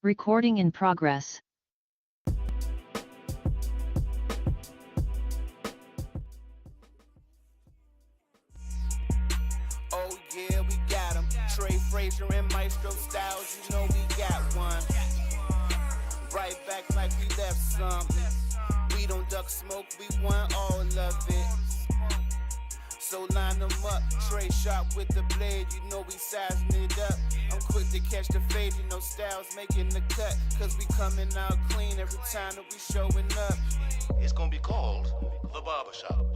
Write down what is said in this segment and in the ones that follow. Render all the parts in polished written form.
Recording in progress. Oh yeah, we got him. Trey Frazier and Maestro Styles, you know we got one. Right back like we left something. We don't duck smoke, we want all of it. So line them up, Trey sharp with the blade, you know we sizing it up. I'm quick to catch the fade, you know Styles making the cut. Cause we coming out clean every time that we showing up. It's gonna be called The Barbershop.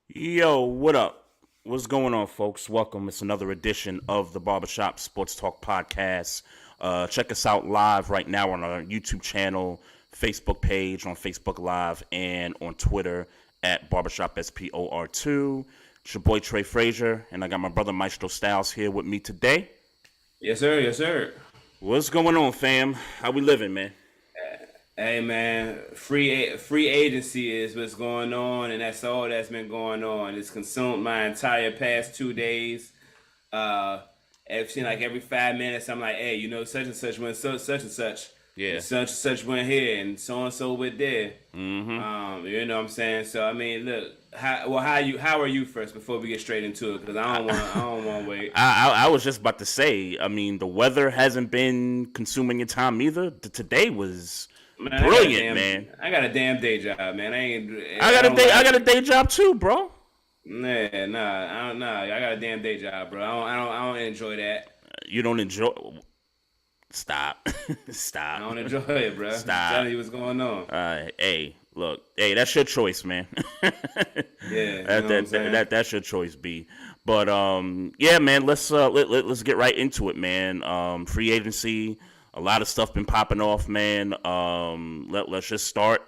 Yo, what up? What's going on, folks? Welcome. It's another edition of the Barbershop Sports Talk Podcast. Check us out live right now on our YouTube channel, Facebook page, on Facebook Live, and on Twitter at BarbershopSPOR2. It's your boy Trey Frazier, and I got my brother Maestro Styles here with me today. Yes, sir. Yes, sir. What's going on, fam? How we living, man? Hey, man, free agency is what's going on, and that's all that's been going on. It's consumed my entire past 2 days. I've seen like every 5 minutes, I'm like, hey, you know, such and such went such and such. Yeah. Such and such went here, and so and so went there. Mm-hmm. You know what I'm saying? So I mean, look, how are you first before we get straight into it? Because I don't want to wait. I was just about to say, I mean, the weather hasn't been consuming your time either. Today was brilliant, man. I got a damn day job, man. I got a day job too, bro. Nah. I got a damn day job, bro. I don't enjoy that. You don't enjoy? Stop. Stop. I don't enjoy it, bro. Stop. I'm telling you what's going on. Hey, look. Hey, that's your choice, man. Yeah. That's your choice, B. But yeah, man. Let's get right into it, man. Free agency. A lot of stuff been popping off, man. Let's just start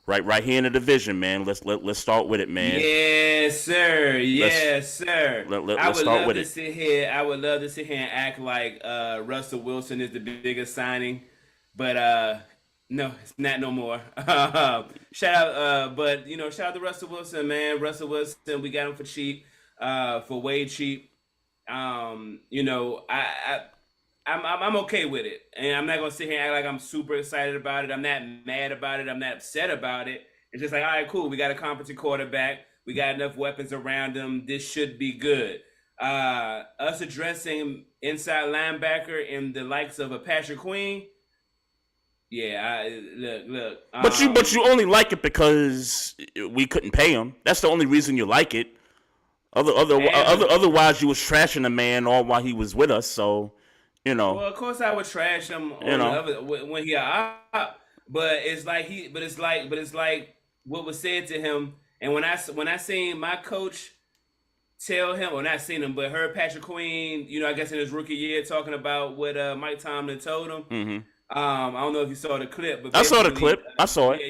right here in the division, man. Let's start with it, man. Yes, sir. Yes, sir. Let's start with it. I would love to sit here and act like Russell Wilson is the biggest signing, but no, it's not no more. Shout out to Russell Wilson, man. Russell Wilson, we got him for cheap, for way cheap. I'm okay with it, and I'm not gonna sit here and act like I'm super excited about it. I'm not mad about it. I'm not upset about it. It's just like, all right, cool. We got a competent quarterback. We got enough weapons around him. This should be good. Us addressing inside linebacker in the likes of a Patrick Queen. Yeah, look. But you only like it because we couldn't pay him. That's the only reason you like it. Otherwise, you was trashing the man all while he was with us. So. You know. Well, of course I would trash him when he up, but it's like what was said to him. And when I seen my coach tell him, or not seen him, but heard Patrick Queen, you know, I guess in his rookie year talking about what Mike Tomlin told him. Mm-hmm. I don't know if you saw the clip, but I saw the clip. I saw it.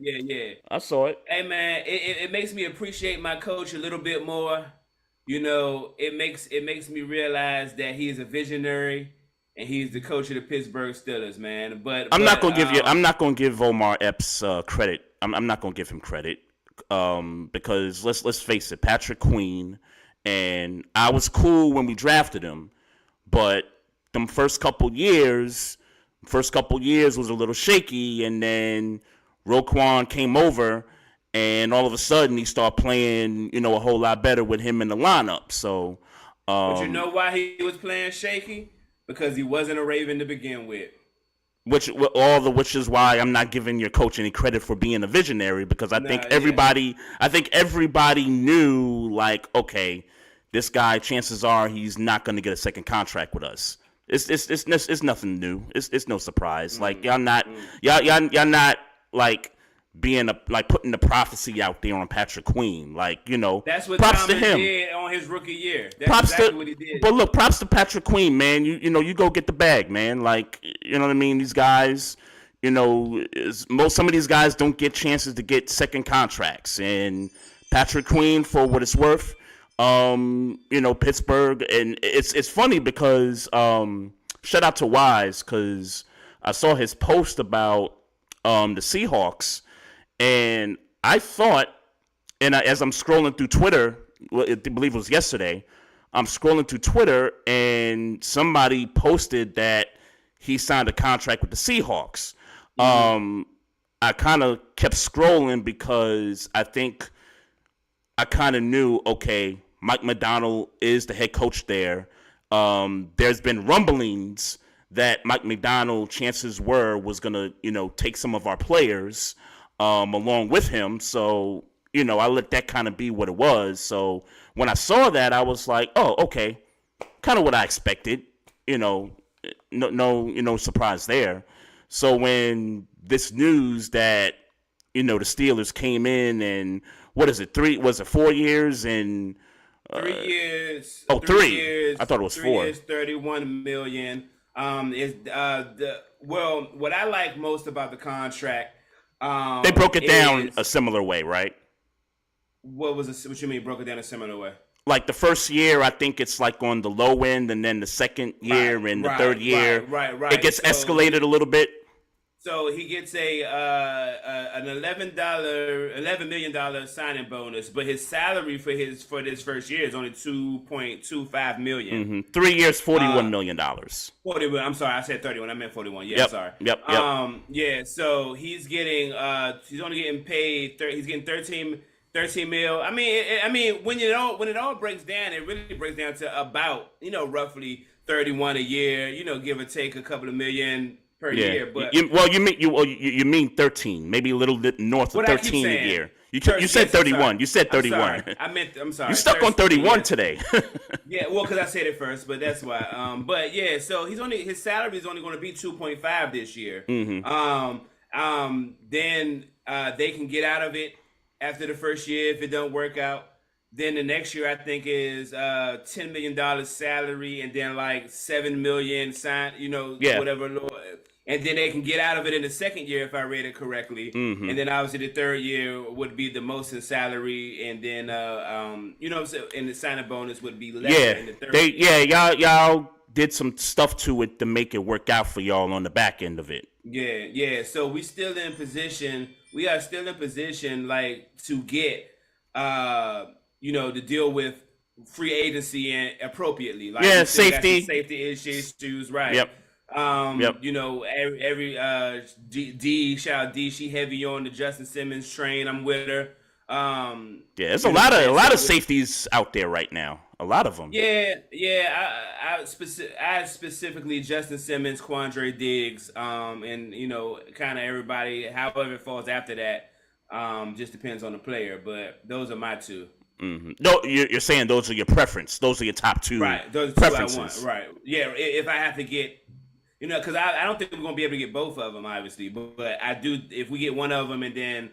Yeah. I saw it. Hey man, it makes me appreciate my coach a little bit more. You know, it makes me realize that he is a visionary and he's the coach of the Pittsburgh Steelers, man. But I'm not gonna give Omar Epps credit. I'm not gonna give him credit because let's face it, Patrick Queen, and I was cool when we drafted him, but them first couple years was a little shaky, and then Roquan came over. And all of a sudden, he started playing, you know, a whole lot better with him in the lineup. So, but you know why he was playing shaky? Because he wasn't a Raven to begin with. Which is why I'm not giving your coach any credit for being a visionary. Because I think everybody knew, like, okay, this guy, chances are he's not going to get a second contract with us. It's nothing new. It's no surprise. Like y'all not like. Putting the prophecy out there on Patrick Queen, like, you know, that's what props Tomlin to him. did on his rookie year. That's exactly what he did. But look, props to Patrick Queen, man. You go get the bag, man. Like, you know what I mean. These guys, you know, some of these guys don't get chances to get second contracts, and Patrick Queen, for what it's worth, you know, Pittsburgh, and it's funny because shout out to Wise because I saw his post about the Seahawks. And I thought, as I'm scrolling through Twitter, I believe it was yesterday, I'm scrolling through Twitter and somebody posted that he signed a contract with the Seahawks. I kind of kept scrolling because I think I kind of knew, okay, Mike Macdonald is the head coach there. There's been rumblings that Mike Macdonald, chances were, was going to, take some of our players along with him. So, I let that kind of be what it was. So when I saw that, I was like, oh, okay, kind of what I expected. No, surprise there. So when this news that, the Steelers came in and what is it? 4 years and 3 years. Oh, 3 3. years. I thought it was 3 4. years, $31 million. What I like most about the contract. They broke it down a similar way, right? What you mean broke it down a similar way? Like the first year, I think it's like on the low end, and then the second year and the third year, right. It gets escalated a little bit. So he gets an $11 million signing bonus, but his salary for this first year is only $2.25 million. Mm-hmm. 3 years, $41 million. 41. I'm sorry, I said 31. I meant 41. Yeah, yep. sorry. Yep. Yeah. So he's getting he's only getting paid. He's getting 13 mil. I mean, when it all breaks down, it really breaks down to about roughly 31 a year. Give or take a couple of million per year. But you mean 13, maybe a little bit north of 13 a year. You said 31. You said 31. I'm sorry. You stuck on 31 today. Yeah, well, because I said it first, but that's why. But yeah, so his salary is only going to be 2.5 this year. Mm-hmm. Then they can get out of it after the first year if it don't work out. Then the next year I think is $10 million salary, and then like $7 million whatever. And then they can get out of it in the second year if I read it correctly. Mm-hmm. And then obviously the third year would be the most in salary, and then and the signing bonus would be less in the third year. Y'all did some stuff to it to make it work out for y'all on the back end of it. Yeah. So we are still in position like to get to deal with free agency and appropriately. Like safety issues, right? Yep. Every shout out D, she heavy on the Justin Simmons train. I'm with her. There's a lot of safeties out there right now. A lot of them. Yeah. I specifically Justin Simmons, Quandre Diggs, and kind of everybody. However it falls after that, just depends on the player. But those are my two. Mm-hmm. No, you're saying those are your preference. Those are your top two. Right. Those are preferences. Two I want. Right. Yeah. If I have to get. Because I don't think we're going to be able to get both of them, obviously. But I do, if we get one of them and then,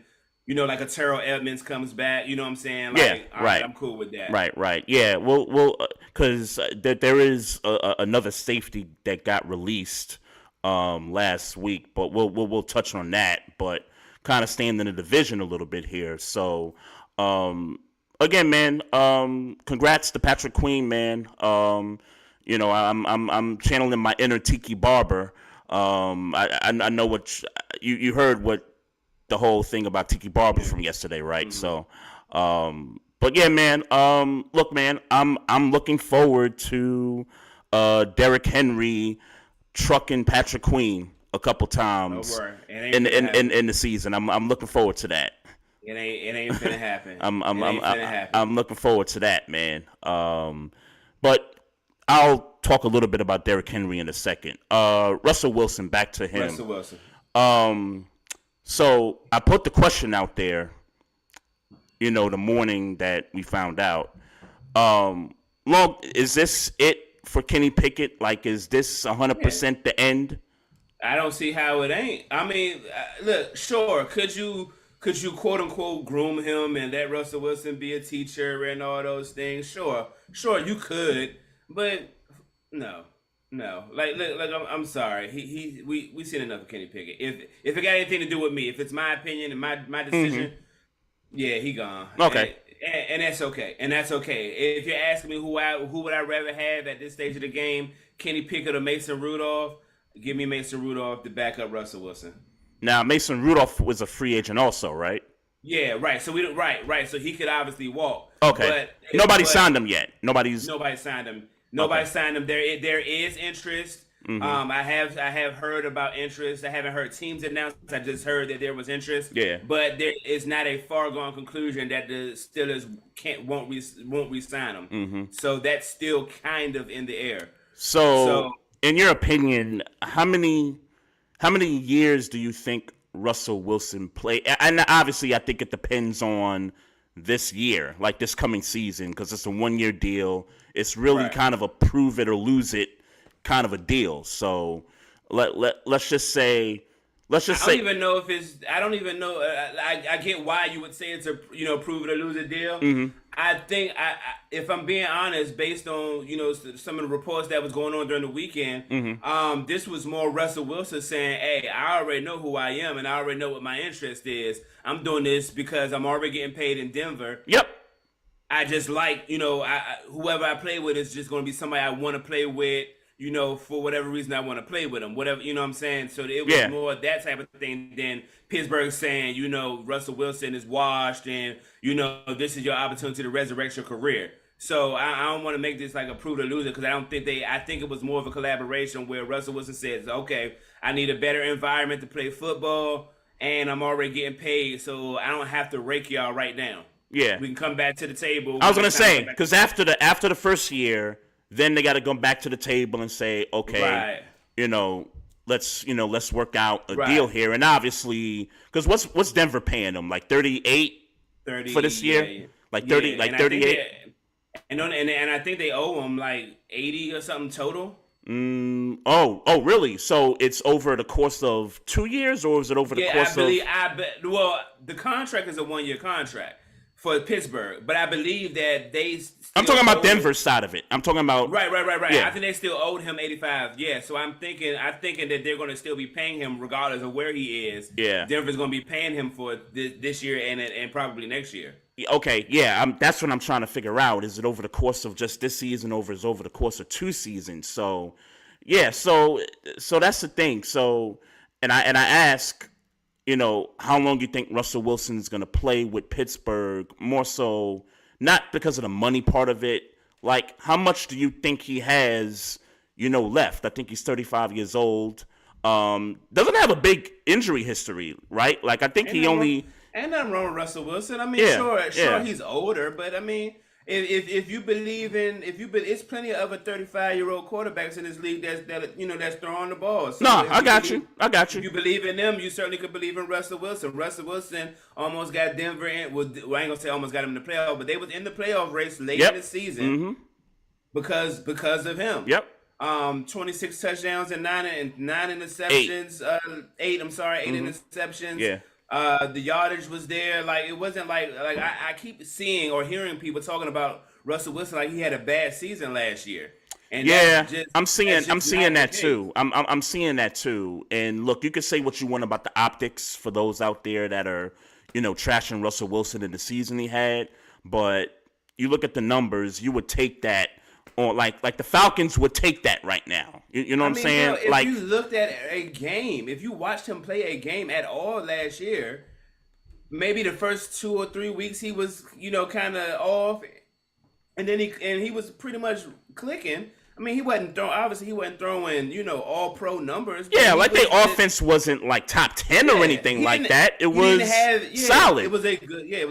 like a Terrell Edmonds comes back, you know what I'm saying? Like, right. I'm cool with that. Right. Yeah, we'll because there is another safety that got released last week, but we'll touch on that. But kind of staying in the division a little bit here. So, again, man, congrats to Patrick Queen, man. I'm channeling my inner Tiki Barber. I know what you heard what the whole thing about Tiki Barber from yesterday, right? Mm-hmm. So, but yeah, man. Look, man, I'm looking forward to Derrick Henry trucking Patrick Queen a couple times in the season. I'm looking forward to that. It ain't gonna happen. I'm looking forward to that, man. But I'll talk a little bit about Derrick Henry in a second. Russell Wilson, back to him. Russell Wilson. So I put the question out there, the morning that we found out. Is this it for Kenny Pickett? Like, is this 100% the end? I don't see how it ain't. I mean, look, sure. Could you quote unquote groom him and let Russell Wilson be a teacher and all those things? Sure, you could. But no. Like, look, I'm sorry. We seen enough of Kenny Pickett. If it got anything to do with me, if it's my opinion and my decision, yeah, he gone. Okay. And that's okay. If you're asking me who would I rather have at this stage of the game, Kenny Pickett or Mason Rudolph, give me Mason Rudolph to back up Russell Wilson. Now, Mason Rudolph was a free agent also, right? Yeah, right. So we don't right. So he could obviously walk. Okay. Nobody signed him yet. Nobody signed him. Nobody Okay. signed him. There is interest. Mm-hmm. I have heard about interest. I haven't heard teams announce. I just heard that there was interest. Yeah. But there is not a far gone conclusion that the Steelers won't re-sign him. Mm-hmm. So that's still kind of in the air. So, in your opinion, how many years do you think Russell Wilson play? And obviously, I think it depends on this year, like this coming season, because it's a 1-year deal. It's really kind of a prove it or lose it kind of a deal. So let's just say. I don't even know if it's. I don't even know. I get why you would say it's a prove it or lose it deal. Mm-hmm. I think if I'm being honest, based on some of the reports that was going on during the weekend, Mm-hmm. this was more Russell Wilson saying, "Hey, I already know who I am, and I already know what my interest is. I'm doing this because I'm already getting paid in Denver. Yep. I just like whoever I play with is just going to be somebody I want to play with." For whatever reason I want to play with him, whatever, what I'm saying? So it was more that type of thing than Pittsburgh saying, Russell Wilson is washed and, this is your opportunity to resurrect your career. So I don't want to make this like a prove it or lose it because I think it was more of a collaboration where Russell Wilson says, okay, I need a better environment to play football and I'm already getting paid, so I don't have to rake y'all right now. Yeah. We can come back to the table. I was going to say, because after the first year, then they got to go back to the table and say, okay, let's work out a deal here. And obviously, because what's Denver paying them? Like 38 for this year? Yeah. Like 30, like 38? And I think they owe them like 80 or something total. Oh, really? So it's over the course of 2 years, or is it over the course of? Well, the contract is a 1-year contract for Pittsburgh, but I believe that they. I'm talking about Denver's side of it. I'm talking about right. Yeah. I think they still owed him 85. Yeah, so I'm thinking that they're going to still be paying him regardless of where he is. Yeah, Denver's going to be paying him for this year and probably next year. Okay, yeah, that's what I'm trying to figure out. Is it over the course of just this season, is over the course of 2 seasons? So, yeah, so that's the thing. So, and I ask, how long you think Russell Wilson is going to play with Pittsburgh? More so, not because of the money part of it. Like, how much do you think he has, left? I think he's 35 years old. Doesn't have a big injury history, right? Like, I think he only. And nothing wrong with Russell Wilson. I mean, sure, he's older, but I mean, if you believe it's plenty of other 35-year-old quarterbacks in this league that's throwing the ball. So I got you. If you believe in them, you certainly could believe in Russell Wilson. Russell Wilson almost got Denver in. Well, I ain't gonna say almost got him in the playoff, but they was in the playoff race late in the season because of him. Yep. 26 touchdowns and nine interceptions. 8 interceptions. Yeah. The yardage was there. Like it wasn't like I keep seeing or hearing people talking about Russell Wilson like he had a bad season last year. And I'm seeing that too. I'm seeing that too. And look, you can say what you want about the optics for those out there that are, trashing Russell Wilson in the season he had, but you look at the numbers, you would take that on like the Falcons would take that right now. You know what I'm saying? Bro, if you looked at a game, if you watched him play a game at all last year, maybe the first 2 or 3 weeks he was, kind of off, and then he was pretty much clicking. I mean, he wasn't throwing, all pro numbers. Yeah, like their offense wasn't like top 10 or anything like that. It was solid. It was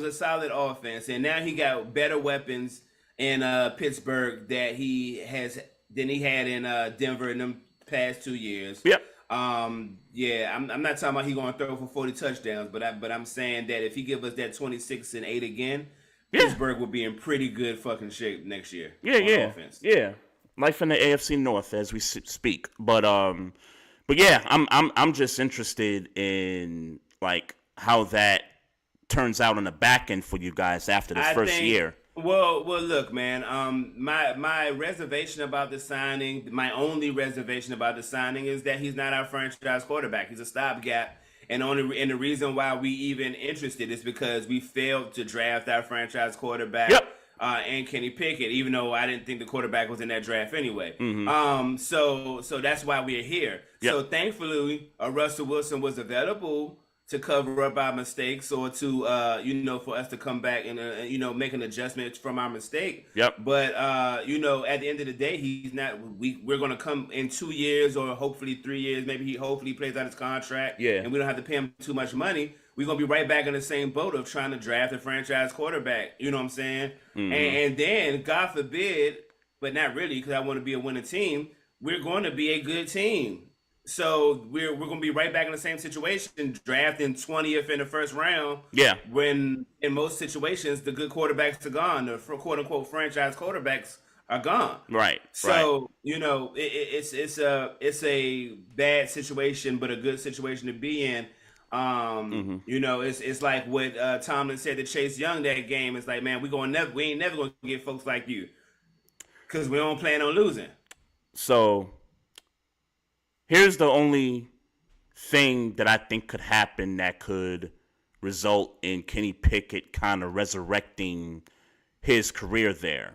a solid offense, and now he got better weapons in Pittsburgh than he had in Denver in them past 2 years. Yep. I'm not talking about he going to throw for 40 touchdowns, but I'm saying that if he give us that 26 and 8 again, Pittsburgh will be in pretty good fucking shape next year. Offense. Yeah. Life in the AFC North as we speak, but yeah, I'm just interested in like how that turns out on the back end for you guys after this first year. Well, look, man. My reservation about the signing, my only reservation about the signing, is that he's not our franchise quarterback. He's a stopgap, and the reason why we even interested is because we failed to draft our franchise quarterback. Yep. And Kenny Pickett, even though I didn't think the quarterback was in that draft anyway. So that's why we're here. Yep. So thankfully, Russell Wilson was available to cover up our mistakes or to for us to come back and make an adjustment from our mistake. Yep. But at the end of the day, he's not. We're going to come in 2 years or hopefully 3 years. Maybe he hopefully plays out his contract. Yeah. And we don't have to pay him too much money. We're going to be right back in the same boat of trying to draft a franchise quarterback. You know what I'm saying? Mm-hmm. And then, God forbid, but not really, because I want to be a winning team, we're going to be a good team. So we're going to be right back in the same situation, drafting 20th in the first round. Yeah. When in most situations, the good quarterbacks are gone. The quote unquote franchise quarterbacks are gone. Right. So it's a bad situation, but a good situation to be in. It's like what Tomlin said to Chase Young that game. It's like, man, we ain't never gonna get folks like you because we don't plan on losing. So here's the only thing that I think could happen that could result in Kenny Pickett kind of resurrecting his career there.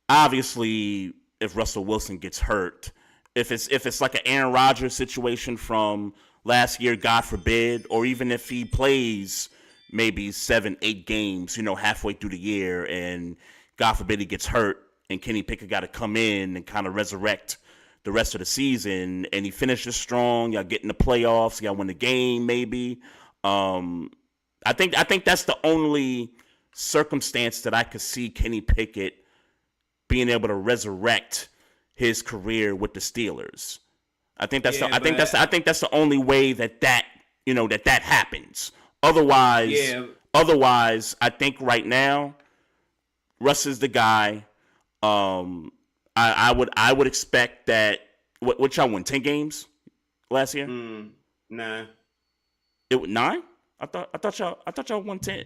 Obviously, if Russell Wilson gets hurt, if it's like an Aaron Rodgers situation from last year, God forbid, or even if he plays maybe 7-8 games, halfway through the year, and God forbid he gets hurt, and Kenny Pickett got to come in and kind of resurrect the rest of the season, and he finishes strong. Y'all get in the playoffs. Y'all win the game, maybe. I think that's the only circumstance that I could see Kenny Pickett being able to resurrect his career with the Steelers. I think that's the only way that happens. Otherwise, I think right now, Russ is the guy. I would expect that. What y'all won 10 games last year? 9. It was 9. I thought y'all won 10.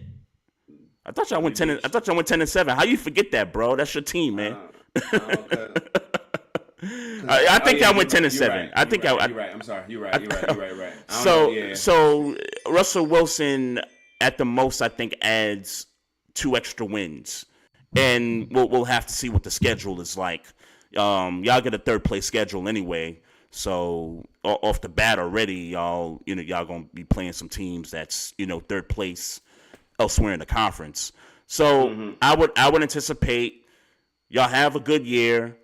I thought y'all went 10. I thought y'all went 10-7. How you forget that, bro? That's your team, man. I think y'all went 10-7. I think you're right. I'm sorry. You're right. So Russell Wilson at the most, I think, adds 2 extra wins, and we'll have to see what the schedule is like. Y'all get a 3rd place schedule anyway, so off the bat already, y'all gonna be playing some teams that's 3rd place elsewhere in the conference. So I would anticipate y'all have a good year.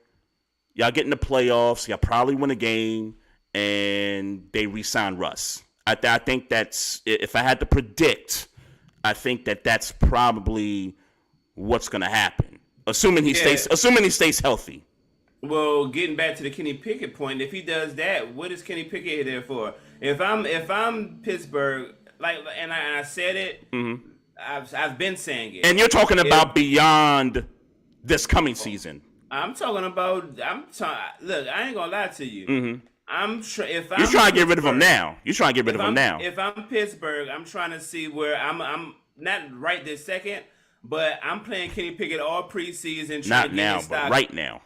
Y'all get in the playoffs. Y'all probably win a game, and they re-sign Russ. I think that's, if I had to predict, I think that's probably what's going to happen, assuming he stays healthy. Well, getting back to the Kenny Pickett point, if he does that, what is Kenny Pickett there for? If I'm Pittsburgh, and I said it, I've been saying it, and you're talking about beyond this coming season. I'm talking about. Look, I ain't gonna lie to you. You're trying to get rid of him now. If I'm Pittsburgh, I'm trying to see where I'm not right this second, but I'm playing Kenny Pickett all preseason. Not now, but right now.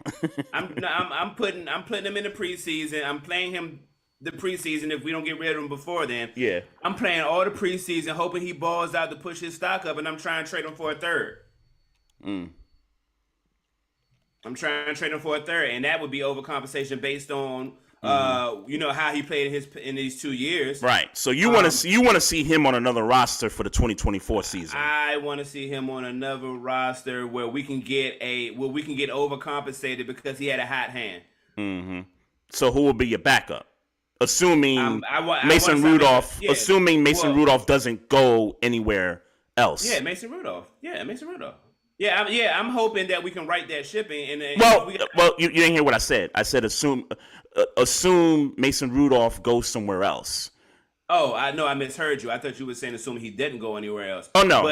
I'm putting him in the preseason. I'm playing him the preseason if we don't get rid of him before then. Yeah. I'm playing all the preseason, hoping he balls out to push his stock up, and I'm trying to trade him for a 3rd. I'm trying to trade him for a 3rd, and that would be overcompensation based on how he played in these 2 years. Right. So you want to see him on another roster for the 2024 season. I want to see him on another roster where we can get overcompensated because he had a hot hand. So who will be your backup? Assuming Mason Rudolph doesn't go anywhere else. Yeah, Mason Rudolph. Yeah, I'm hoping that we can right that ship. Well, you didn't hear what I said. I said assume Mason Rudolph goes somewhere else. Oh, I know. I misheard you. I thought you were saying assuming he didn't go anywhere else. Oh no.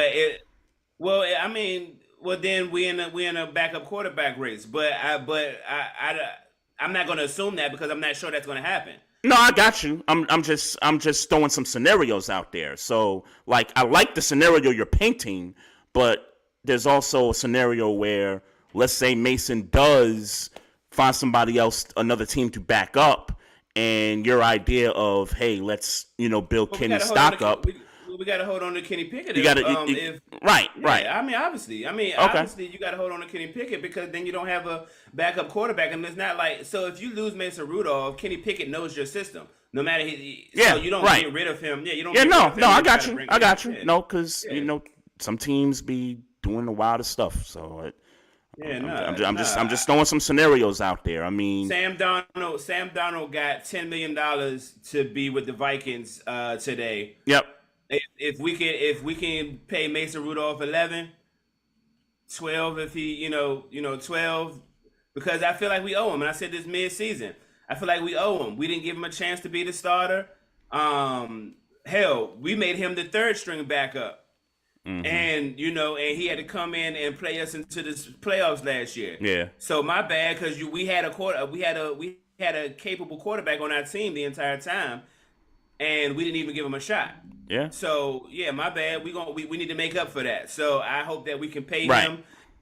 Then we in a backup quarterback race. But I'm not going to assume that because I'm not sure that's going to happen. No, I got you. I'm just throwing some scenarios out there. So I like the scenario you're painting, but there's also a scenario where, let's say Mason does find somebody else, another team to back up, and your idea of, hey, let's build Kenny's stock up. We got to hold on to Kenny Pickett. Right. Obviously, you got to hold on to Kenny Pickett because then you don't have a backup quarterback, and it's not like so. If you lose Mason Rudolph, Kenny Pickett knows your system. No matter Yeah, so you don't right. get rid of him. Yeah, you don't. Yeah, get rid no, of him, no, I you got try to you. bring I him got in. you. Yeah. No, because Yeah. you know some teams be doing the wildest stuff. So Yeah, I'm just throwing some scenarios out there. I mean, Sam Darnold got $10 million to be with the Vikings today. yep. If we can pay Mason Rudolph 11, 12 if he 12, because I feel like we owe him, and I said this mid-season. I feel like we owe him. We didn't give him a chance to be the starter. Hell, we made him the third string backup. And and he had to come in and play us into the playoffs last year. Yeah. So my bad, because we had a capable quarterback on our team the entire time, and we didn't even give him a shot. Yeah. So yeah, my bad. We need to make up for that. So I hope that we can pay Right.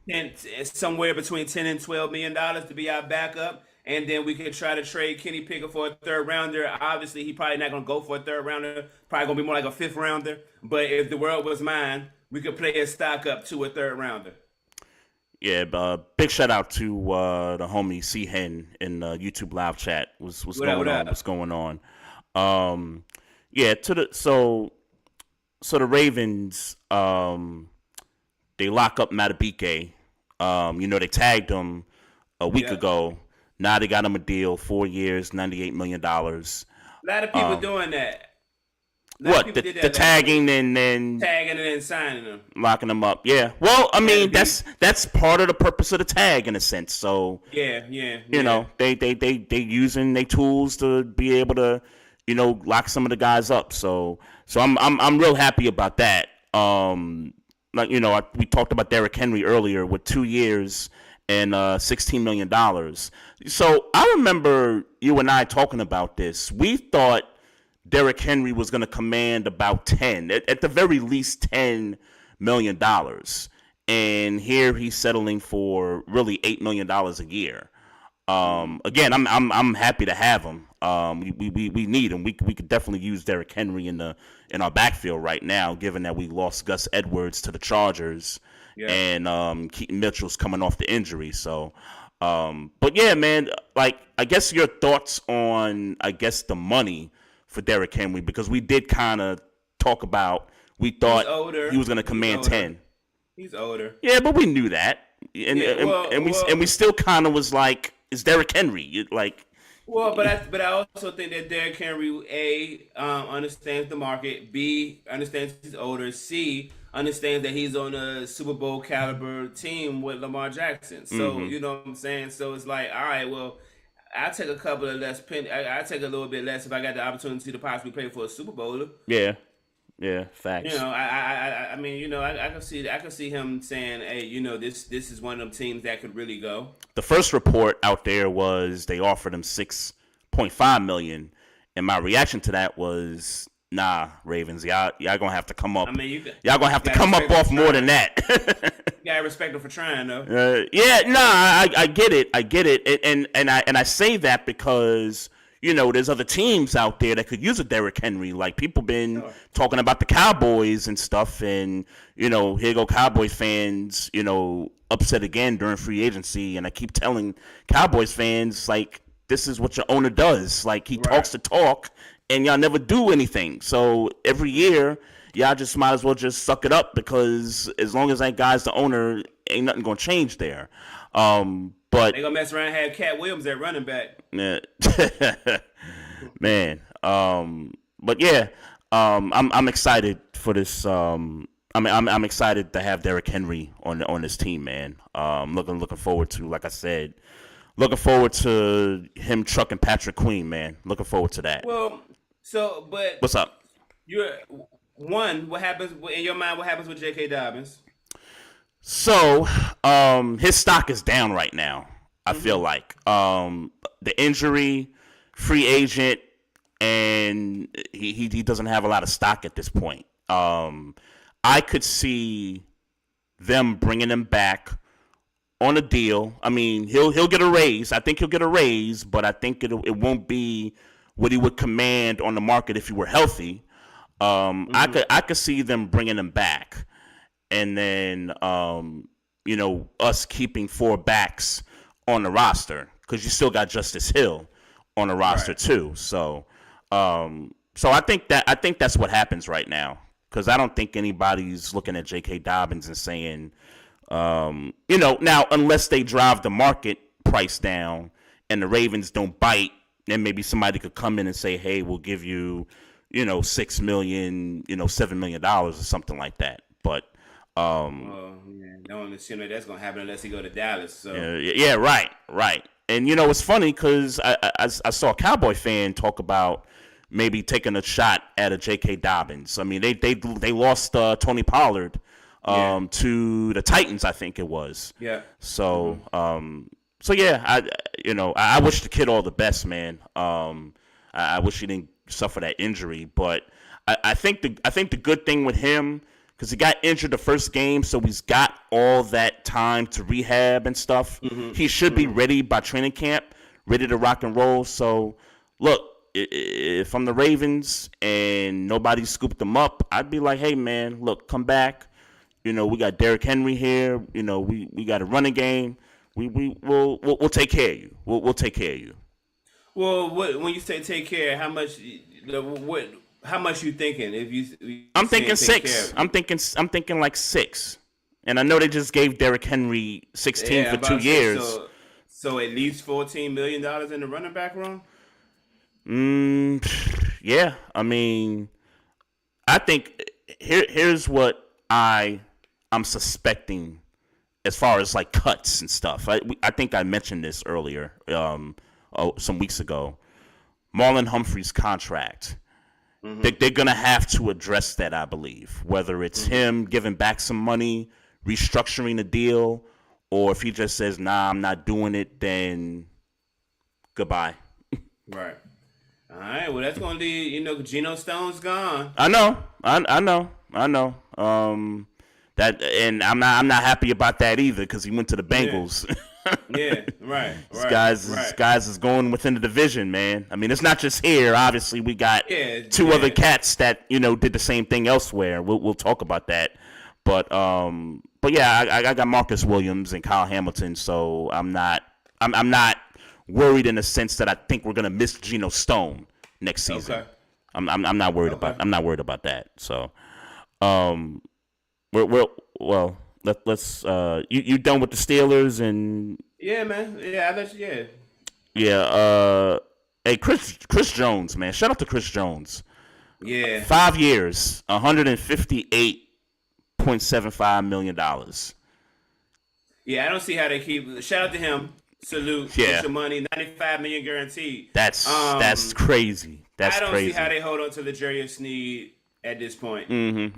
him somewhere between $10 and $12 million to be our backup. And then we can try to trade Kenny Pickett for a third rounder. Obviously, he probably not going to go for a third rounder. Probably going to be more like a fifth rounder. But if the world was mine, we could play a stock up to a third rounder. Yeah, big shout out to the homie C Hen in the YouTube live chat. What's going on? What's going on? Yeah, so the Ravens, they lock up Matabike. They tagged him a week ago. Now they got him a deal, 4 years, $98 million. A lot of people doing that. What? The tagging and then tagging and then signing them, locking them up. Yeah. Well, I mean that's part of the purpose of the tag in a sense. So yeah. They using their tools to be able to lock some of the guys up. So I'm real happy about that. We talked about Derrick Henry earlier with 2 years and $16 million. So I remember you and I talking about this. We thought Derrick Henry was going to command about 10, at the very least $10 million. And here he's settling for really $8 million a year. Again, I'm happy to have him. We need him. We could definitely use Derrick Henry in our backfield right now, given that we lost Gus Edwards to the Chargers. Yeah. And Keaton Mitchell's coming off the injury. So, but yeah, man, like, I guess your thoughts on, the money for Derrick Henry, because we did kind of talk about, we thought he was going to command 10. He's older. Yeah, but we knew that. And we still kind of was like, it's Derrick Henry. But I also think that Derrick Henry, understands the market, B, understands he's older, C, understands that he's on a Super Bowl caliber team with Lamar Jackson. So, you know what I'm saying? So it's like, all right, well, I'll take a couple of less I'll take a little bit less if I got the opportunity to possibly play for a Super Bowler. Yeah, facts. I mean, I can see him saying, hey, this is one of them teams that could really go. The first report out there was they offered him $6.5 million, and my reaction to that was, nah, Ravens, y'all gonna have to come up. I mean, y'all gonna have to come up off more than that. You gotta respect him for trying, though. I get it, and I say that because there's other teams out there that could use a Derrick Henry. Like, people been talking about the Cowboys and stuff, and here go Cowboys fans, upset again during free agency, and I keep telling Cowboys fans, like, this is what your owner does. Like, he talks the talk, and y'all never do anything. So every year, y'all just might as well just suck it up, because as long as that guy's the owner, ain't nothing gonna change there. But they gonna mess around and have Cat Williams at running back. Yeah. Man. But yeah, I'm excited for this. I'm excited to have Derrick Henry on this team, man. Looking forward to, like I said, looking forward to him trucking Patrick Queen, man. Looking forward to that. Well, but what's up? What happens in your mind? What happens with J.K. Dobbins? So, his stock is down right now. I feel like the injury, free agent, and he doesn't have a lot of stock at this point. I could see them bringing him back on a deal. I mean, he'll get a raise. I think he'll get a raise, but I think it won't be what he would command on the market if he were healthy. I could see them bringing him back, and then us keeping 4 backs on the roster, because you still got Justice Hill on the roster too. So So I think that's what happens right now, because I don't think anybody's looking at J.K. Dobbins and saying, now unless they drive the market price down and the Ravens don't bite, then maybe somebody could come in and say, hey, we'll give you, $6 million, $7 million or something like that. But don't assume that's gonna happen unless he go to Dallas. So yeah, right. And it's funny because I saw a Cowboy fan talk about maybe taking a shot at a J.K. Dobbins. I mean, they lost Tony Pollard to the Titans, I think it was. Yeah. So I wish the kid all the best, man. I wish he didn't suffer that injury, but I think the good thing with him, because he got injured the first game, so he's got all that time to rehab and stuff. He should be ready by training camp, ready to rock and roll. So, look, if I'm the Ravens and nobody scooped him up, I'd be like, hey, man, look, come back. We got Derrick Henry here. We got a running game. We'll take care of you. We'll take care of you. Well, when you say take care, how much? How much you thinking? I'm thinking 6. I'm thinking like 6. And I know they just gave Derrick Henry 16 for 2 years. So at least $14 million in the running back room. Yeah. I mean, I think here's what I'm suspecting as far as like cuts and stuff. I think I mentioned this earlier, some weeks ago. Marlon Humphrey's contract. They're going to have to address that, I believe, whether it's him giving back some money, restructuring the deal, or if he just says, nah, I'm not doing it, then goodbye. Right. All right. Well, that's going to be, Geno Stone's gone. I know. That, and I'm not happy about that either, because he went to the Bengals. Yeah, right. These guys is going within the division, man. I mean, it's not just here. Obviously, we got two other cats that did the same thing elsewhere. We'll talk about that, but yeah, I got Marcus Williams and Kyle Hamilton, so I'm not worried in the sense that I think we're gonna miss Geno Stone next season. Okay. I'm not worried about that. So, let's you done with the Steelers and yeah, man. Yeah, I bet you. Yeah. Hey, Chris Jones, man. Shout out to Chris Jones. Yeah. 5 years, $158.75 million. Yeah, I don't see how they keep. Shout out to him. Salute. Yeah. Get your money. $95 million guaranteed. That's crazy. I don't see how they hold on to the Jerry Sneed at this point.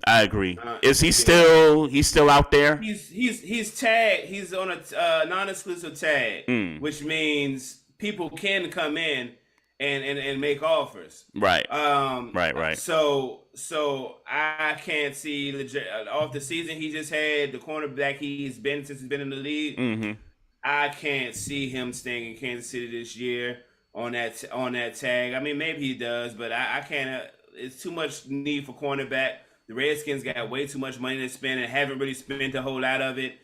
I agree. Is he still out there? He's tagged. He's on a non-exclusive tag, which means people can come in and make offers. Right. Right. So I can't see off the season he just had, the cornerback he's been since he's been in the league. I can't see him staying in Kansas City this year on that tag. I mean, maybe he does, but I can't. It's too much need for cornerback. The Redskins got way too much money to spend and haven't really spent a whole lot of it.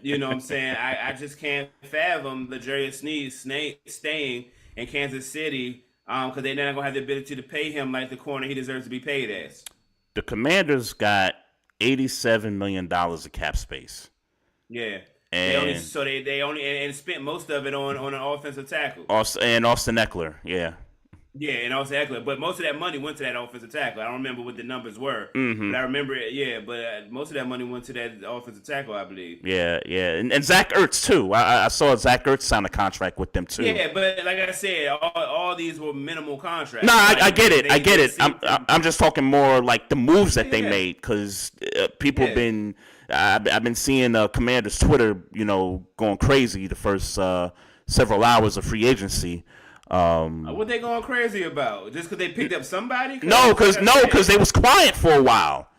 You know what I'm saying? I just can't fathom the Jerry Sneed staying in Kansas City because they're not going to have the ability to pay him like the corner he deserves to be paid as. The Commanders got $87 million of cap space. Yeah. And they only spent most of it on an offensive tackle. And Austin Eckler, yeah. Yeah, and Austin Eckler. But most of that money went to that offensive tackle. I don't remember what the numbers were. But I remember it, yeah. But most of that money went to that offensive tackle, I believe. Yeah. And Zach Ertz, too. I saw Zach Ertz sign a contract with them, too. Yeah, but like I said, all these were minimal contracts. No, I get it. I'm just talking more like the moves that they made because people have been – I've been seeing Commanders' Twitter, going crazy the first several hours of free agency. What they going crazy about? Just because they picked up somebody? No, because they was quiet for a while.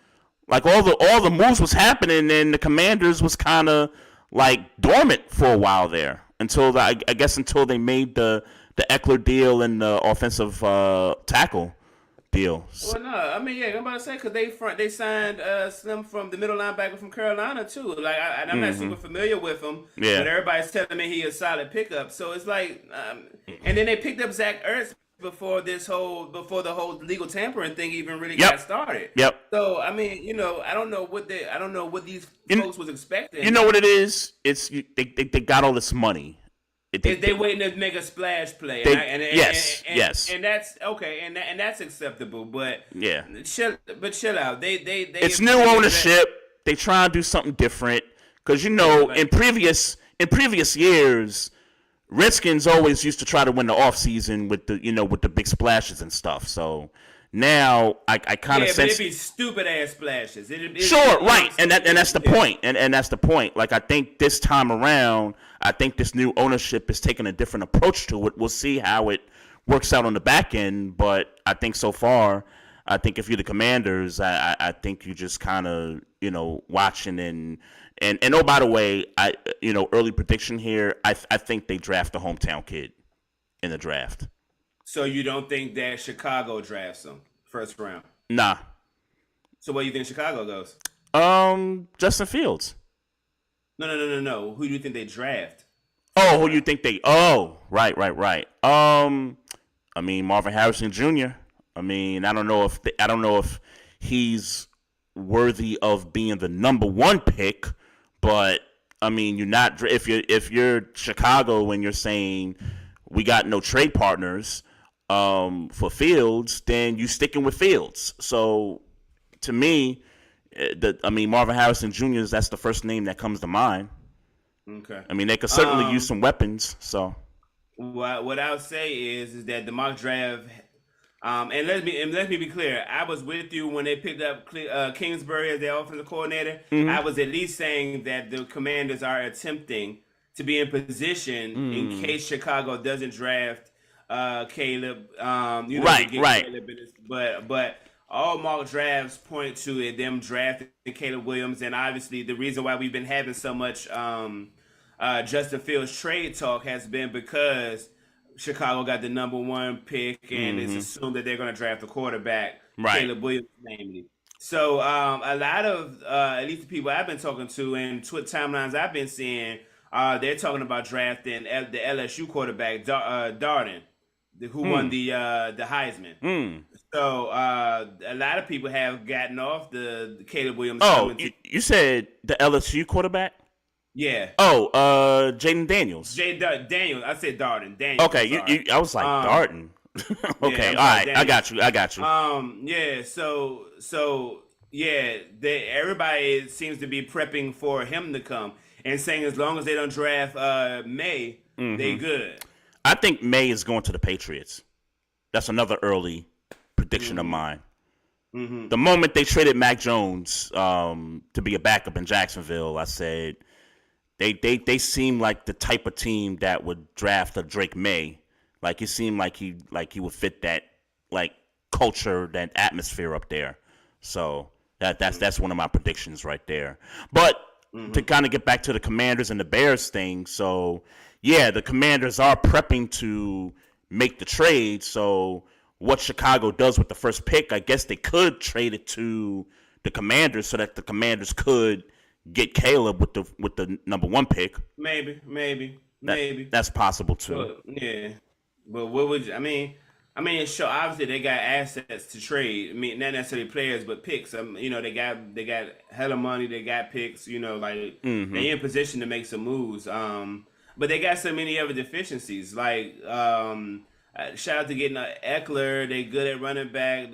Like all the moves was happening, and the Commanders was kind of like dormant for a while there until I guess they made the Eckler deal and the offensive tackle deal. Well, no, I mean, yeah, I'm about to say because they signed Slim from the middle linebacker from Carolina too. Like I'm not super familiar with him, but everybody's telling me he a solid pickup. So it's like, and then they picked up Zach Ertz before the whole legal tampering thing even really Yep. got started. Yep. So I mean, I don't know what these folks was expecting. You know what it is? They got all this money. They waiting to make a splash play. Yes. And that's okay, and that's acceptable. But yeah, chill out. They it's new ownership. They try to do something different because in previous years, Redskins always used to try to win the offseason with the big splashes and stuff. So now I kind of sense. But it'd be stupid ass splashes. Sure, right, and that's the point, and that's the point. Like I think this time around, I think this new ownership is taking a different approach to it. We'll see how it works out on the back end, but I think so far, I think if you're the Commanders, I think you just kind of watching and oh, by the way, early prediction here, I think they draft the hometown kid in the draft. So you don't think that Chicago drafts him first round? Nah. So where do you think Chicago goes? Justin Fields. No. Who do you think they draft? Oh, who do you think they? Oh, right. I mean Marvin Harrison Jr. I mean, I don't know if he's worthy of being the number one pick, but I mean, if you're Chicago and you're saying we got no trade partners for Fields, then you sticking with Fields. So to me, Marvin Harrison Jr. that's the first name that comes to mind. Okay. I mean, they could certainly use some weapons. So what I would say is that the mock draft. And let me be clear. I was with you when they picked up Kingsbury as their offensive coordinator. Mm-hmm. I was at least saying that the Commanders are attempting to be in position in case Chicago doesn't draft Caleb. Right. Caleb but all mock drafts point to them drafting Caleb Williams, and obviously the reason why we've been having so much Justin Fields trade talk has been because Chicago got the number one pick, and it's assumed that they're going to draft a quarterback, right. Caleb Williams, namely. So a lot of, at least the people I've been talking to and Twitter timelines I've been seeing, they're talking about drafting the LSU quarterback, Darden, who won the Heisman. So a lot of people have gotten off the Caleb Williams. Oh, you said the LSU quarterback? Yeah. Oh, Jaden Daniels. Daniels. I said Darden. Daniels. Okay, I was like Darden. Okay, yeah, all right. Daniels. I got you. Yeah. So yeah. Everybody seems to be prepping for him to come and saying as long as they don't draft May, they good. I think May is going to the Patriots. That's another early prediction of mine. Mm-hmm. The moment they traded Mac Jones to be a backup in Jacksonville, I said. They seem like the type of team that would draft a Drake May. Like it seemed like he would fit that like culture, that atmosphere up there. So that's one of my predictions right there. But to kind of get back to the Commanders and the Bears thing, so yeah, the Commanders are prepping to make the trade. So what Chicago does with the first pick, I guess they could trade it to the Commanders so that the Commanders could get Caleb with the number one pick. Maybe. That's possible too. Yeah, but what would you, I mean, sure. Obviously, they got assets to trade. I mean, not necessarily players, but picks. They got hella money. They got picks. They're in position to make some moves. But they got so many other deficiencies. Like, shout out to getting Eckler. They good at running back.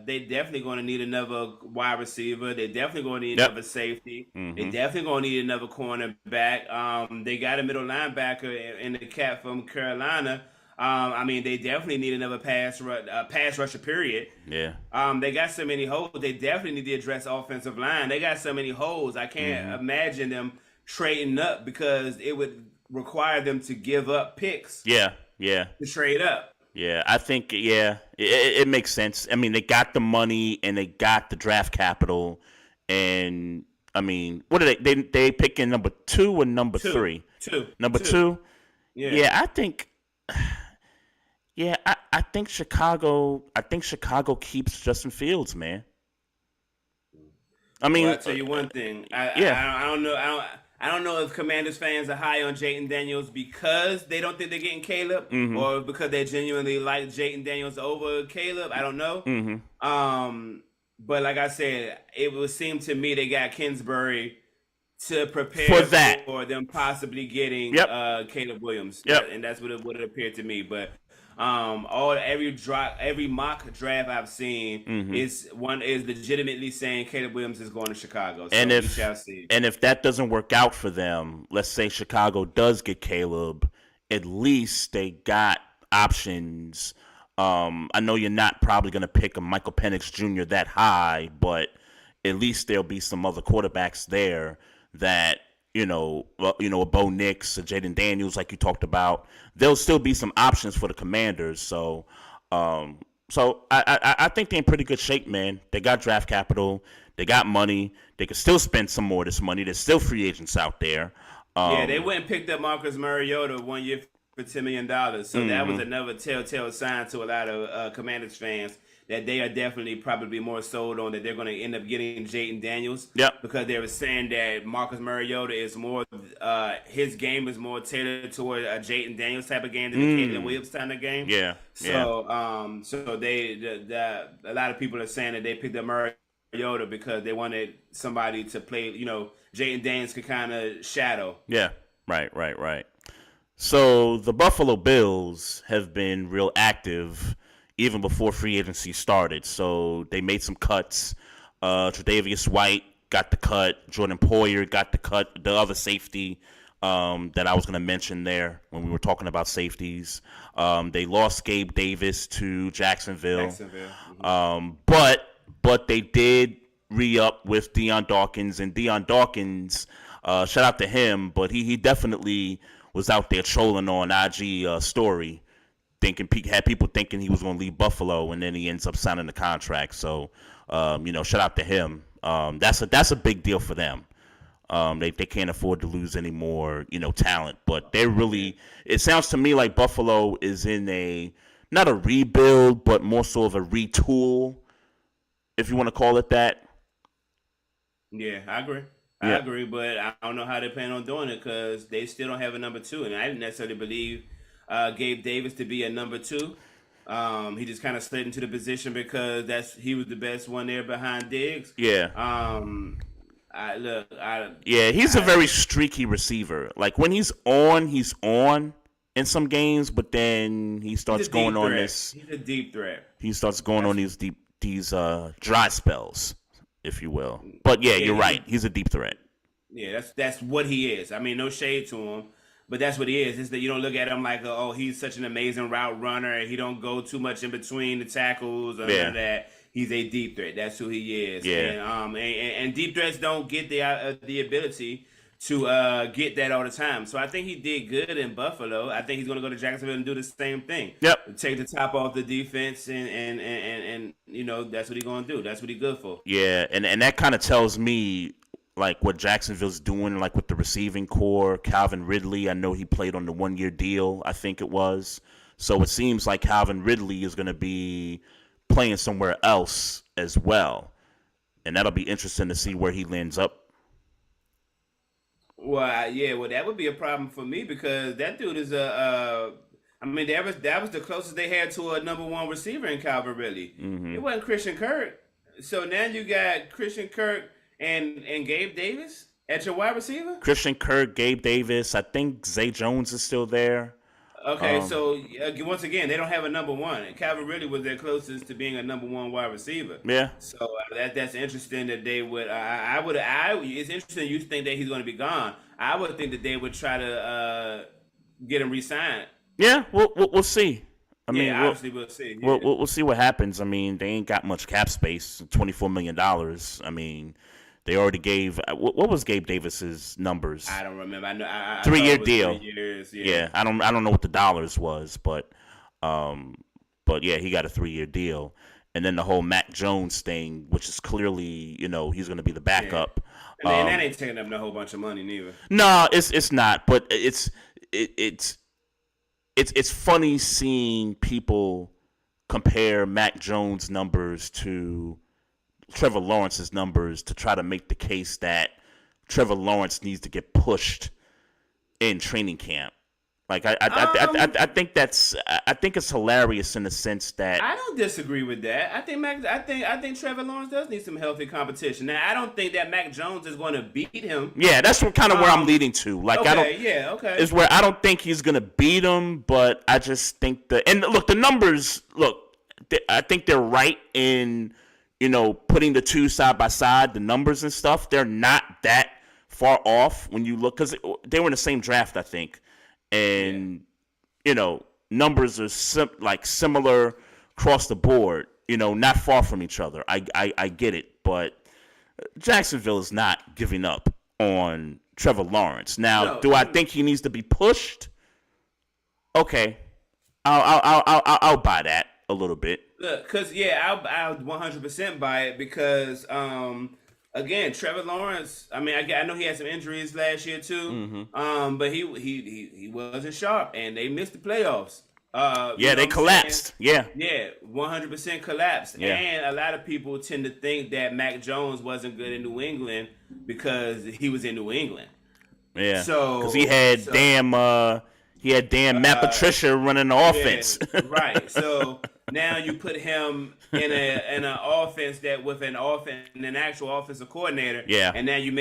They definitely going to need another wide receiver. They definitely going to need another safety. They definitely going to need another cornerback. They got a middle linebacker in the cat from Carolina. They definitely need another pass rusher, period. Yeah. They got so many holes. They definitely need to address offensive line. They got so many holes. I can't imagine them trading up because it would require them to give up picks. Yeah. To trade up. Yeah, I think, it makes sense. I mean, they got the money and they got the draft capital. And, I mean, what are they picking number 2 or number 3? Number 2? Yeah, I think... Yeah, I think Chicago keeps Justin Fields, man. I mean, I'll tell you one thing. I don't know. I don't know if Commanders fans are high on Jayden Daniels because they don't think they're getting Caleb, or because they genuinely like Jayden Daniels over Caleb. I don't know. But like I said, it would seem to me they got Kingsbury to prepare for them possibly getting Caleb Williams. And that's what it appeared to me. But every mock draft I've seen is legitimately saying Caleb Williams is going to Chicago. So we shall see. And if that doesn't work out for them, let's say Chicago does get Caleb, at least they got options. I know you're not probably going to pick a Michael Penix Jr. that high, but at least there'll be some other quarterbacks there that, a Bo Nix, a Jayden Daniels, like you talked about. There'll still be some options for the Commanders. So I think they're in pretty good shape, man. They got draft capital. They got money. They can still spend some more of this money. There's still free agents out there. They went and picked up Marcus Mariota 1 year for $10 million. So that was another telltale sign to a lot of Commanders fans that they are definitely probably more sold on that they're going to end up getting Jayden Daniels. Because they were saying that Marcus Mariota is more, his game is more tailored toward a Jayden Daniels type of game than the Caleb Williams kind of game. So a lot of people are saying that they picked up Mariota because they wanted somebody to play, Jayden Daniels could kind of shadow. Right. So the Buffalo Bills have been real active even before free agency started. So they made some cuts. Tre'Davious White got the cut. Jordan Poyer got the cut. The other safety that I was going to mention there when we were talking about safeties. They lost Gabe Davis to Jacksonville. But they did re-up with Deion Dawkins. And Deion Dawkins, shout out to him, but he definitely was out there trolling on IG story. Had people thinking he was going to leave Buffalo, and then he ends up signing the contract. So, shout out to him. That's a big deal for them. They can't afford to lose any more, talent. But they're really. It sounds to me like Buffalo is in not a rebuild, but more so of a retool, if you want to call it that. Yeah, I agree. I agree, but I don't know how they plan on doing it because they still don't have a number two, and I didn't necessarily believe Gabe Davis to be a number two. He just kind of slid into the position because he was the best one there behind Diggs. He's a very streaky receiver. Like when he's on in some games, but then he starts going on this. He's a deep threat. He starts going on these dry spells, if you will. But you're right. He's a deep threat. Yeah, that's what he is. I mean, no shade to him. But that's what he is. It's that you don't look at him like, he's such an amazing route runner. He don't go too much in between the tackles or none of that. He's a deep threat. That's who he is. And deep threats don't get the ability to get that all the time. So I think he did good in Buffalo. I think he's going to go to Jacksonville and do the same thing. Take the top off the defense and that's what he's going to do. That's what he's good for. Yeah, and that kind of tells me like what Jacksonville's doing, like with the receiving core. Calvin Ridley, I know he played on the 1-year deal, I think it was. So it seems like Calvin Ridley is going to be playing somewhere else as well. And that'll be interesting to see where he lands up. Well, that would be a problem for me because that dude is that was the closest they had to a number one receiver in Calvin Ridley. It wasn't Christian Kirk. So now you got Christian Kirk and Gabe Davis at your wide receiver? Christian Kirk, Gabe Davis. I think Zay Jones is still there. Okay, so once again, they don't have a number one. And Calvin Ridley was their closest to being a number one wide receiver. Yeah. So that's interesting that they would. It's interesting you think that he's going to be gone. I would think that they would try to get him re-signed. Yeah, we'll see. I mean, obviously we'll see. Yeah. We'll see what happens. I mean, they ain't got much cap space. $24 million. I mean, they already gave. What was Gabe Davis's numbers? I don't remember. I know. 3-year deal. 3 years. Yeah. I don't know what the dollars was, but yeah, he got a 3-year deal. And then the whole Mac Jones thing, which is clearly, he's going to be the backup. Yeah. And that ain't taking up a whole bunch of money neither. No, it's not. But it's funny seeing people compare Mac Jones' numbers to Trevor Lawrence's numbers to try to make the case that Trevor Lawrence needs to get pushed in training camp. Like I think it's hilarious in the sense that I don't disagree with that. I think Trevor Lawrence does need some healthy competition. Now I don't think that Mac Jones is going to beat him. Yeah, that's what kind of where I'm leading to. Like okay. Is where I don't think he's going to beat him, but I just think the numbers I think they're right in putting the two side by side, the numbers and stuff. They're not that far off when you look because they were in the same draft, I think. And, numbers are similar across the board, not far from each other. I get it. But Jacksonville is not giving up on Trevor Lawrence. Now, do I think he needs to be pushed? Okay. I'll buy that a little bit. Look, because, I'll 100% buy it because, again, Trevor Lawrence. I mean, I know he had some injuries last year too. But he wasn't sharp, and they missed the playoffs. They collapsed. Yeah, 100% collapsed. Yeah. And a lot of people tend to think that Mac Jones wasn't good in New England because he was in New England. Yeah, so because he had damn Matt Patricia running the offense. Yeah, right. So now you put him in an offense with an actual offensive coordinator. Yeah. And now you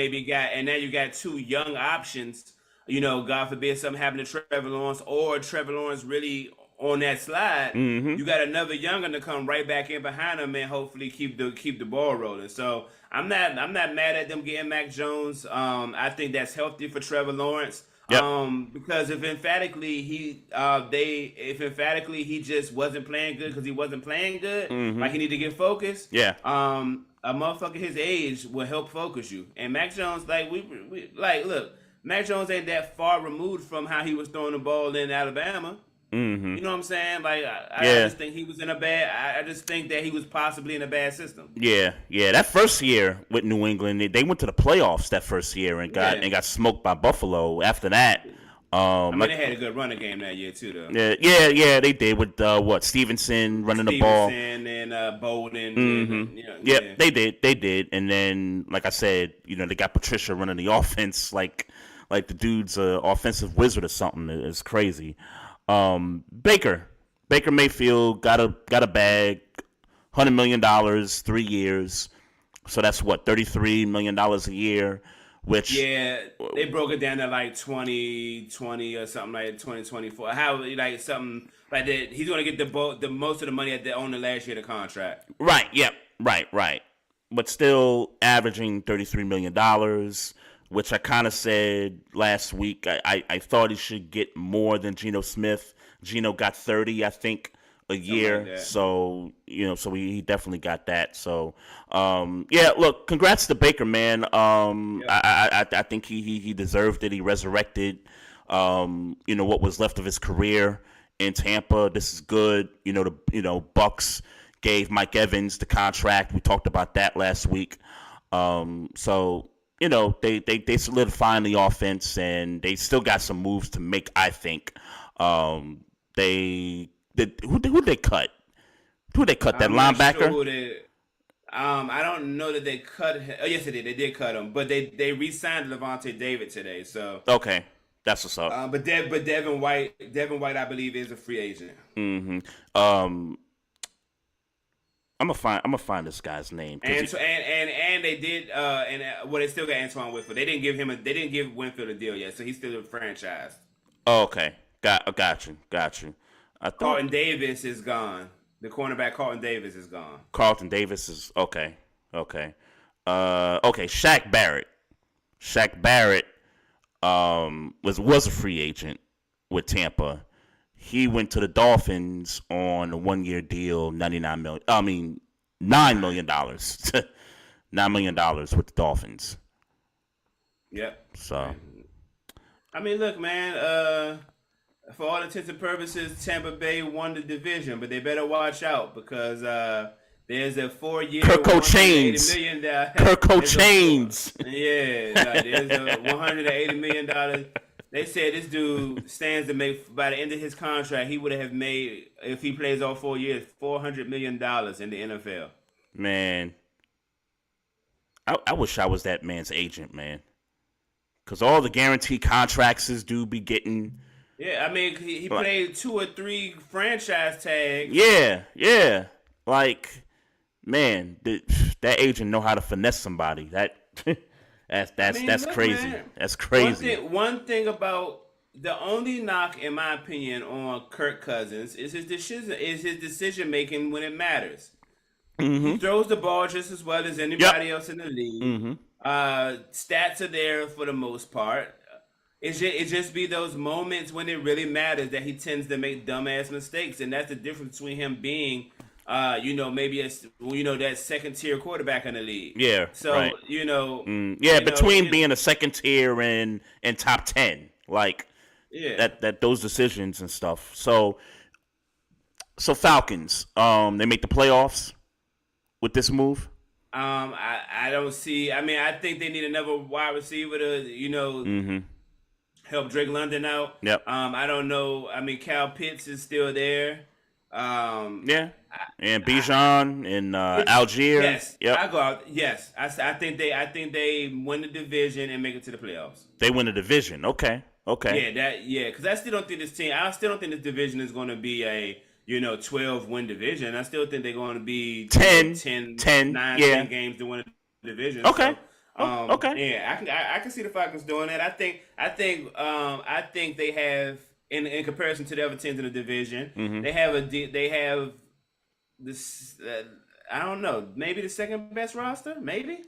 got two young options. God forbid something happened to Trevor Lawrence or Trevor Lawrence really on that slide. Mm-hmm. You got another young one to come right back in behind him and hopefully keep the ball rolling. So I'm not mad at them getting Mac Jones. I think that's healthy for Trevor Lawrence. Yep. Because if emphatically he just wasn't playing good because he wasn't playing good, like he need to get focused. Yeah. A motherfucker his age will help focus you. And Mac Jones, look, Mac Jones ain't that far removed from how he was throwing the ball in Alabama. Mm-hmm. You know what I'm saying? Like I just think he was in a bad. I just think that he was possibly in a bad system. Yeah. That first year with New England, they went to the playoffs that first year and got smoked by Buffalo. After that, they had a good running game that year too, though. Yeah, they did with Stevenson running the ball, and Bolden. Mm-hmm. They did, and then like I said, they got Patricia running the offense like the dude's an offensive wizard or something. It's crazy. Baker Mayfield got a bag, $100 million, 3 years. So that's what, $33 million a year, which they broke it down to like 2020 or something like 2024. How like something like that. He's going to get the most of the money on the last year of the contract. Right. Yep. Right. But still averaging $33 million, which I kind of said last week. I thought he should get more than Geno Smith. Geno got 30, I think, a year. Like so he definitely got that. So look, congrats to Baker, man. I think he deserved it. He resurrected what was left of his career in Tampa. This is good. The Bucks gave Mike Evans the contract. We talked about that last week. So they solidifying the offense, and they still got some moves to make, I think. Who they cut? Who they cut? That linebacker? Sure I don't know that they cut him. Oh, yes, they did. They did cut him, but they re-signed Levante David today. So okay, that's what's up. But Devin White, I believe, is a free agent. Mm-hmm. I'm gonna find this guy's name. And they did they still got Antoine Winfield. They didn't give Winfield a deal yet, so he's still a franchise. Oh, okay. Got you. I thought Carlton Davis is gone. The cornerback Carlton Davis is gone. Carlton Davis is okay. Okay. Shaq Barrett was a free agent with Tampa. He went to the Dolphins on a 1-year deal, $9 million. $9 million. $9 million with the Dolphins. Yep. So, I mean, look, man. For all intents and purposes, Tampa Bay won the division, but they better watch out because there's a 4-year Kirko Chains. Kirko Chains. There's a $180 million. They said this dude stands to make, by the end of his contract, he would have made, if he plays all 4 years, $400 million in the NFL. Man, I wish I was that man's agent, man. because all the guaranteed contracts is do be getting. Yeah, I mean, he played 2 or 3 franchise tags. Yeah. Like, man, that agent know how to finesse somebody. That's crazy. Man, that's crazy. One thing about the only knock, in my opinion, on Kirk Cousins is his decision making when it matters. Mm-hmm. He throws the ball just as well as anybody else in the league. Mm-hmm. Stats are there for the most part. It just be those moments when it really matters that he tends to make dumbass mistakes, and that's the difference between him being, maybe that second tier quarterback in the league. Yeah. So right. Between being a second tier and top 10, like that those decisions and stuff. So Falcons, they make the playoffs with this move. I don't see. I mean, I think they need another wide receiver to help Drake London out. Yep. I don't know. I mean, Cal Pitts is still there. And Bijan and Algier. Yes. Yep. I go out. Yes. I think they win the division and make it to the playoffs. They win the division. Okay. Because I still don't think this division is going to be a 12-win division. I still think they're going to be 10 games to win a division. Okay. So, okay. Yeah, I can see the Falcons doing that. I think they have in comparison to the other teams in the division, they have this. I don't know, maybe the second best roster. Maybe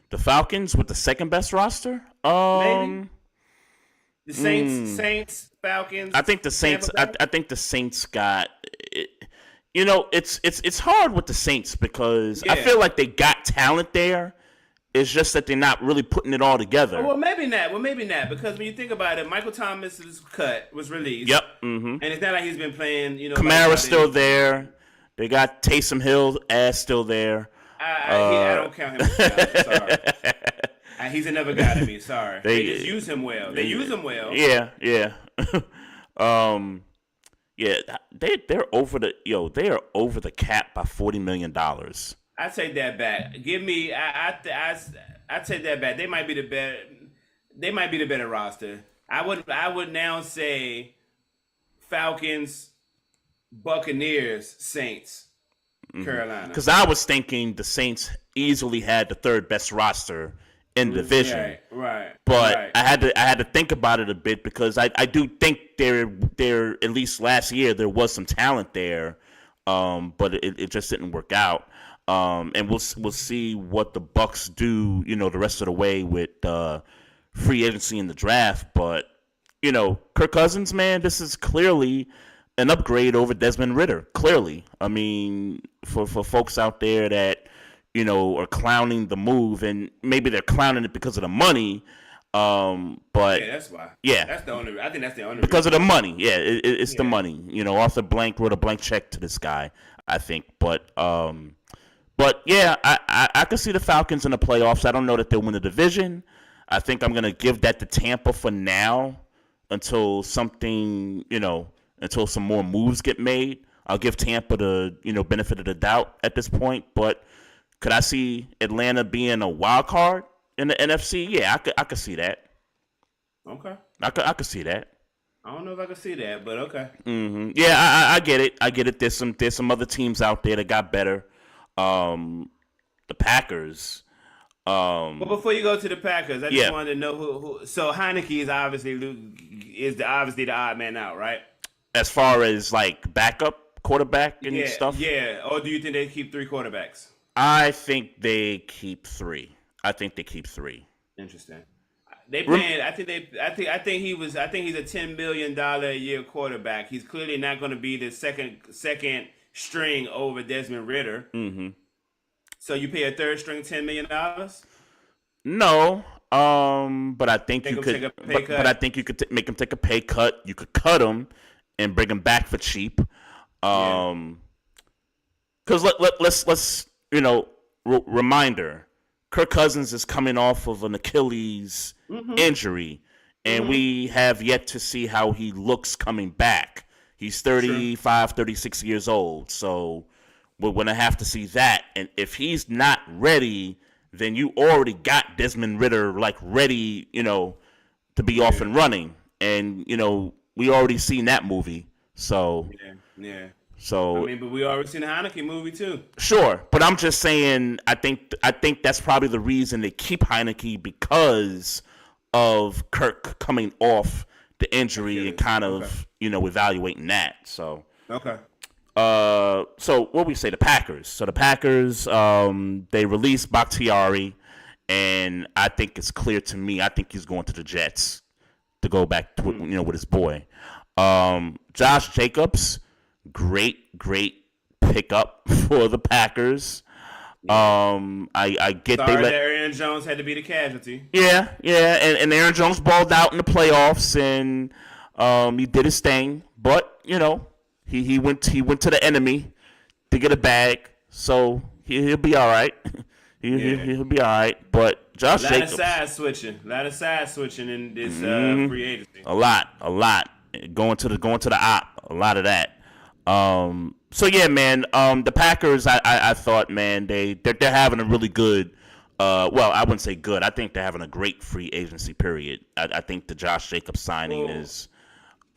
the Falcons with the second best roster. Maybe the Saints, Falcons. I think the Saints. I think the Saints got. It's hard with the Saints because I feel like they got talent there. It's just that they're not really putting it all together. Well, maybe not. Because when you think about it, Michael Thomas's cut was released. Yep. Mm-hmm. And it's not like he's been playing. Kamara's still there. They got Taysom Hill ass still there. I don't count him. Sorry. He's another guy to me. Sorry. They just use him well. They use him well. Yeah. They're over the cap by $40 million. I take that back. Give me. I take that back. They might be the better. They might be the better roster. I would now say Falcons, Buccaneers, Saints, Carolina. Because I was thinking the Saints easily had the third best roster in the division. Right. But I had to think about it a bit because I do think there at least last year there was some talent there, but it just didn't work out. And we'll see what the Bucks do, the rest of the way with free agency in the draft. But Kirk Cousins, man, this is clearly an upgrade over Desmond Ridder. Clearly, I mean, for folks out there that are clowning the move, and maybe they're clowning it because of the money. But that's why. Yeah, that's the only. I think that's the only because reason. of the money. Yeah, it's the money. Arthur Blank wrote a blank check to this guy, I think. But yeah, I can see the Falcons in the playoffs. I don't know that they'll win the division. I think I'm gonna give that to Tampa for now until something, until some more moves get made. I'll give Tampa the benefit of the doubt at this point. But could I see Atlanta being a wild card in the NFC? Yeah, I could see that. Okay. I could see that. I don't know if I can see that, but okay. Mm-hmm. Yeah, I get it. There's some other teams out there that got better. The Packers. But before you go to the Packers, I just wanted to know who. So Heineke is obviously the odd man out, right? As far as like backup quarterback and stuff. Yeah. Or do you think they keep 3 quarterbacks? I think they keep 3. Interesting. They playing. I think he's a $10 million a year quarterback. He's clearly not going to be the second string over Desmond Ridder. Mm-hmm. So you pay a third string $10 million? No, but I think you could. Take a pay cut? But I think you could make him take a pay cut. You could cut him and bring him back for cheap. Because let's reminder. Kirk Cousins is coming off of an Achilles injury, and we have yet to see how he looks coming back. He's 35, 36 years old, so we're going to have to see that. And if he's not ready, then you already got Desmond Ridder, like, ready, to be off and running, and we already seen that movie. So yeah. So I mean, but we already seen the Heineke movie too. Sure, but I'm just saying. I think that's probably the reason they keep Heineke, because of Kirk coming off the injury and kind of evaluating that. So okay. So what we say, the Packers. So the Packers, they released Bakhtiari, and I think it's clear to me. I think he's going to the Jets to go back to with his boy. Josh Jacobs, great pickup for the Packers. I get Sorry that Aaron Jones had to be the casualty. Yeah, and Aaron Jones balled out in the playoffs, and he did his thing, but he went to the enemy to get a bag, so he'll be all right. He'll be all right. But Josh Jacobs, a lot of side switching in this free agency. A lot going to the op, a lot of that. So yeah, man. The Packers, I thought, man, they're having a really good. Well, I wouldn't say good. I think they're having a great free agency period. I think the Josh Jacobs signing is.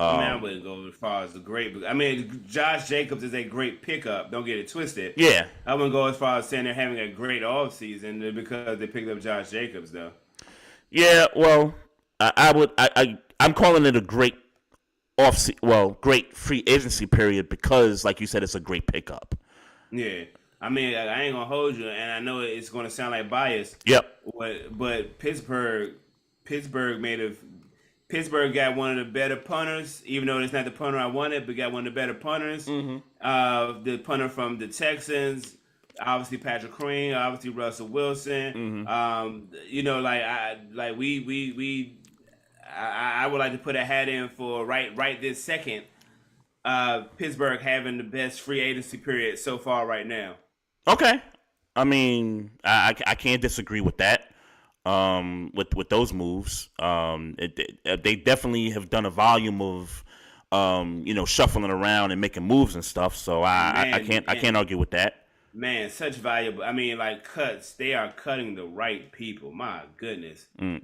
I wouldn't go as far as the great. I mean, Josh Jacobs is a great pickup. Don't get it twisted. Yeah. I wouldn't go as far as saying they're having a great offseason because they picked up Josh Jacobs, though. Yeah, well, I'm calling it a great great free agency period because, like you said, it's a great pickup. Yeah. I mean, I ain't gonna hold you, and I know it's gonna sound like bias. Yep. But Pittsburgh got one of the better punters, even though it's not the punter I wanted, but got one of the better punters. Mm-hmm. The punter from the Texans, obviously Patrick Queen, obviously Russell Wilson. Mm-hmm. I would like to put a hat in for right this second. Pittsburgh having the best free agency period so far right now. Okay, I mean, I can't disagree with that. With those moves, they definitely have done a volume of, shuffling around and making moves and stuff. So I can't argue with that. Man, such valuable. I mean, like cuts. They are cutting the right people. My goodness. My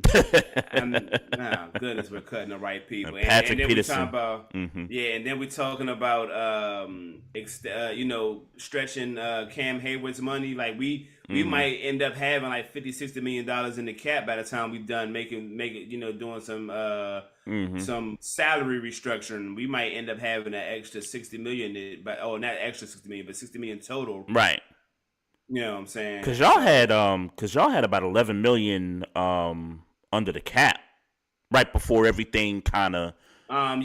goodness, we're cutting the right people. Patrick and then Peterson. We're talking about, and then we're talking about, stretching Cam Hayward's money. Like we might end up having like $50-60 million in the cap by the time we're done making doing some salary restructuring. We might end up having an extra $60 million, but not extra $60 million, but $60 million total. Right. You know what I'm saying? Because y'all had about $11 million under the cap right before everything kind of. I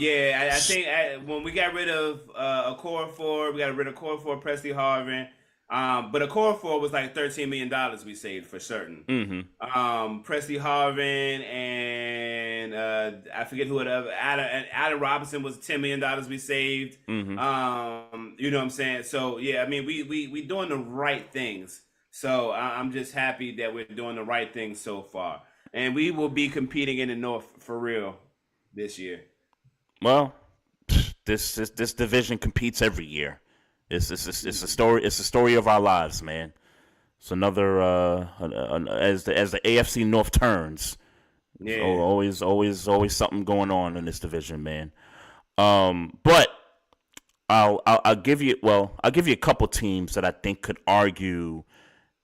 think when we got rid of Okorafor, Presley Harvin. But Okorafor was like $13 million we saved for certain. Mm-hmm. Presley Harvin and I forget who it was. Allen Robinson was $10 million we saved. Mm-hmm. You know what I'm saying? So yeah, I mean we doing the right things. So I'm just happy that we're doing the right things so far, and we will be competing in the North for real this year. Well, this division competes every year. It's a story. It's the story of our lives, man. It's another as the AFC North turns. Yeah. Always something going on in this division, man. But I'll give you a couple teams that I think could argue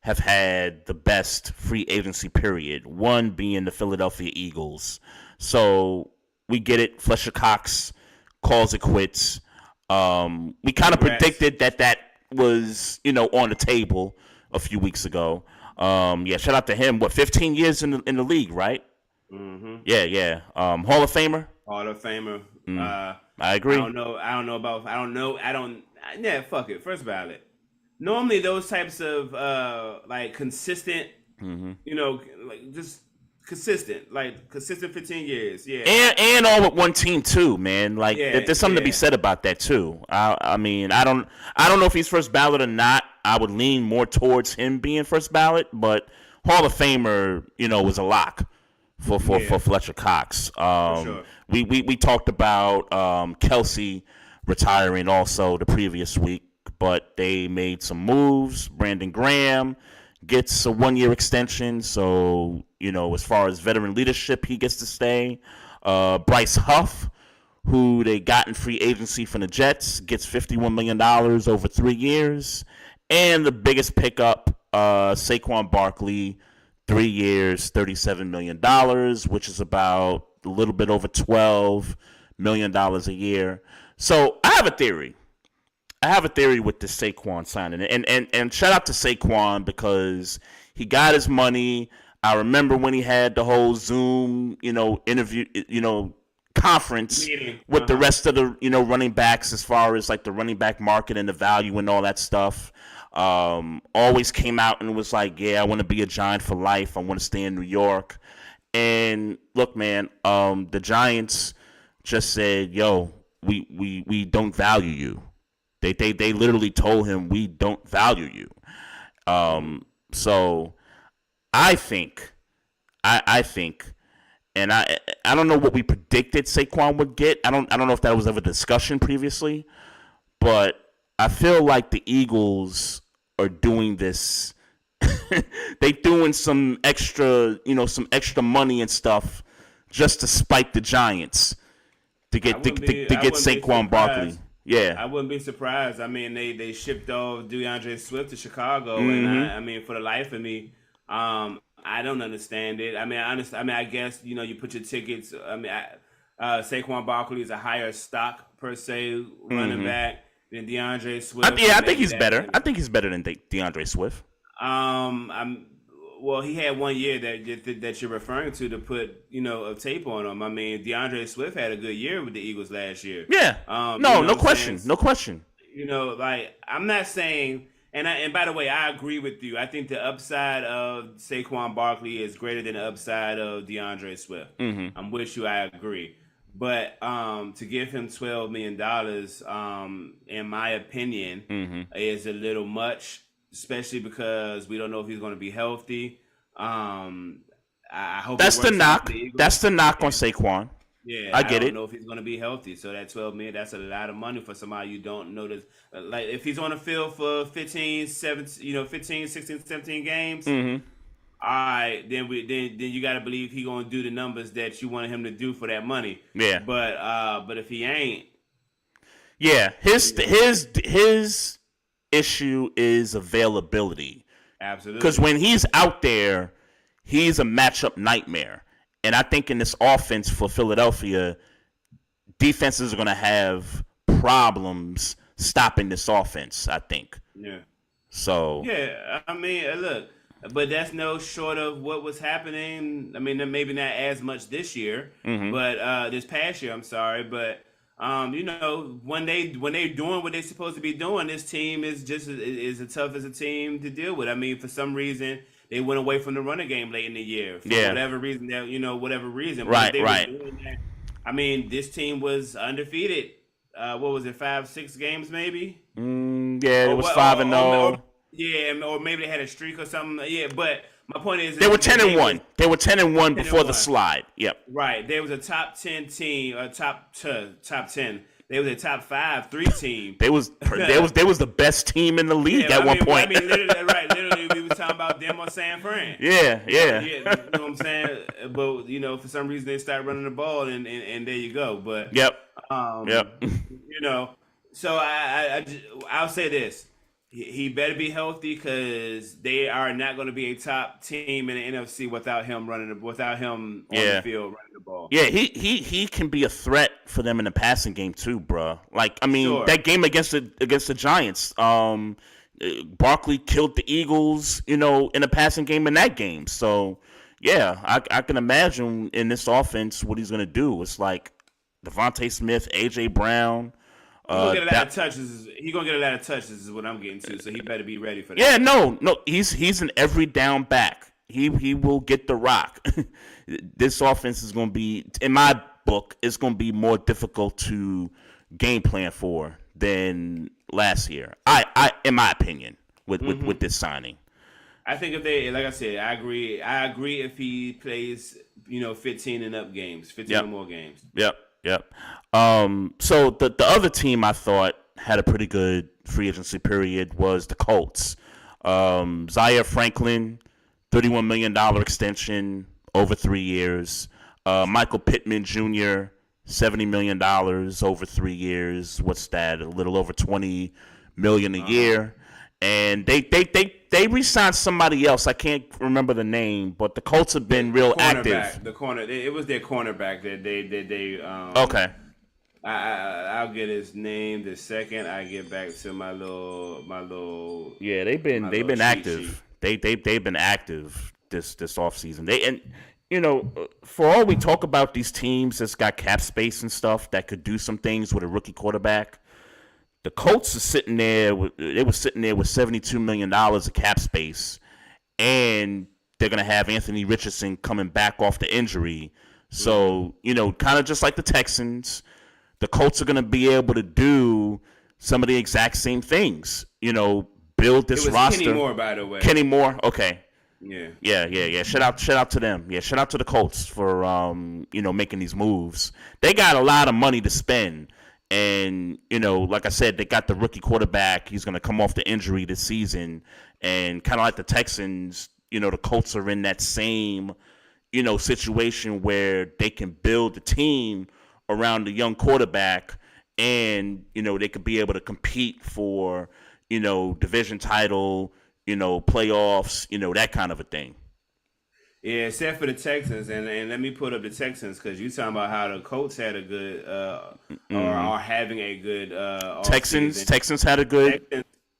have had the best free agency period. One being the Philadelphia Eagles. So we get it. Fletcher Cox calls it quits. We kind of predicted that was, on the table a few weeks ago. Shout out to him. 15 years in the league, right? Mm-hmm. Yeah. Hall of Famer. I agree. Yeah, fuck it. First ballot. Normally those types of consistent, just consistent 15 years, yeah. And all with one team too, man. Like there's something to be said about that too. I mean, I don't know if he's first ballot or not. I would lean more towards him being first ballot, but Hall of Famer, was a lock for Fletcher Cox. For sure. We talked about Kelsey retiring also the previous week, but they made some moves. Brandon Graham gets a 1-year extension. So, as far as veteran leadership, he gets to stay. Bryce Huff, who they got in free agency from the Jets, gets $51 million over 3 years. And the biggest pickup, Saquon Barkley, 3 years, $37 million, which is about a little bit over $12 million a year. So I have a theory. With the Saquon signing. And shout out to Saquon because he got his money. I remember when he had the whole Zoom, interview, conference with the rest of the, running backs as far as like the running back market and the value and all that stuff. Always came out and was like, yeah, I want to be a Giant for life. I want to stay in New York. And look, man, the Giants just said, yo, we don't value you. They literally told him, we don't value you. So I think, and I don't know what we predicted Saquon would get. I don't know if that was ever a discussion previously, but I feel like the Eagles are doing this. They doing some extra money and stuff just to spite the Giants to get Saquon Barkley. Yeah, I wouldn't be surprised. I mean, they shipped off DeAndre Swift to Chicago, and I mean, for the life of me, I don't understand it. I mean, I guess you put your tickets. I mean, Saquon Barkley is a higher stock per se running back than DeAndre Swift. I think he's better. I think he's better than DeAndre Swift. Well, he had 1 year that you're referring to put a tape on him. I mean, DeAndre Swift had a good year with the Eagles last year. Yeah. No question. No question. Like I'm not saying, and by the way, I agree with you. I think the upside of Saquon Barkley is greater than the upside of DeAndre Swift. I'm with you. I agree. But to give him $12 million, in my opinion, is a little much. Especially because we don't know if he's going to be healthy. I hope that's the knock. That's the knock on Saquon. Yeah, I get it. don't know if he's going to be healthy. So that $12 million, that's a lot of money for somebody you don't know. Like if he's on the field for 15, 16, 17 games. All right, then you got to believe he's going to do the numbers that you wanted him to do for that money. Yeah. But if he ain't. Yeah, his issue is availability. Absolutely. Because when he's out there, he's a matchup nightmare. And I think in this offense for Philadelphia, defenses are going to have problems stopping this offense, I think. Yeah. So. Yeah, I mean, look, but that's no short of what was happening. I mean, maybe not as much this year, but this past year, I'm sorry, but when they're doing what they're supposed to be doing, this team is just as tough as a team to deal with. I mean, for some reason, they went away from the running game late in the year. For whatever reason, whatever reason. Right. Doing that, I mean, this team was undefeated. What was it, 5-6 games maybe? Yeah, it was 5-0. Yeah, or maybe they had a streak or something. Yeah, but my point is they were 10-1. They were 10-1 before the slide. Yep. Right. There was a top 10 team, top 10. They was a top 5-3 team. They was the best team in the league at one point. I mean, literally, we was talking about them on San Fran. Yeah. You know what I'm saying? But for some reason they started running the ball, and there you go. But yep. So I'll say this. He better be healthy because they are not going to be a top team in the NFC without him on the field running the ball. Yeah, he can be a threat for them in the passing game too, bro. Like I mean, that game against the Giants, Barkley killed the Eagles, in the passing game in that game. So yeah, I can imagine in this offense what he's going to do. It's like Devontae Smith, AJ Brown. He's gonna get a lot of touches. He's gonna get a lot of touches, is what I'm getting to. So he better be ready for that. Yeah, no. He's an every down back. He will get the rock. This offense is gonna be, in my book, it's gonna be more difficult to game plan for than last year. I in my opinion, with this signing. I think if they, like I said, I agree. I agree if he plays, 15 and up games, 15 or more games. Yep. So the other team I thought had a pretty good free agency period was the Colts. Zaire Franklin, $31 million extension over 3 years. Michael Pittman Jr., $70 million over 3 years. What's that? A little over $20 million a year. And they re-signed somebody else. I can't remember the name, but the Colts have been real active. It was their cornerback that they okay. I'll get his name the second I get back to my little. Yeah, they've been active. They've been active this offseason. And for all we talk about these teams that's got cap space and stuff that could do some things with a rookie quarterback, the Colts are sitting there. They were sitting there with $72 million of cap space, and they're gonna have Anthony Richardson coming back off the injury. So kind of just like the Texans, the Colts are gonna be able to do some of the exact same things. Build this roster. Kenny Moore, by the way. Kenny Moore, okay. Yeah. Shout out to them. Yeah, shout out to the Colts for making these moves. They got a lot of money to spend. And, like I said, they got the rookie quarterback. He's going to come off the injury this season. And kind of like the Texans, the Colts are in that same, situation where they can build the team around the young quarterback and, they could be able to compete for, division title, playoffs, that kind of a thing. Yeah, except for the Texans, and let me put up the Texans because you talking about how the Colts had a good or are having a good Texans had a good.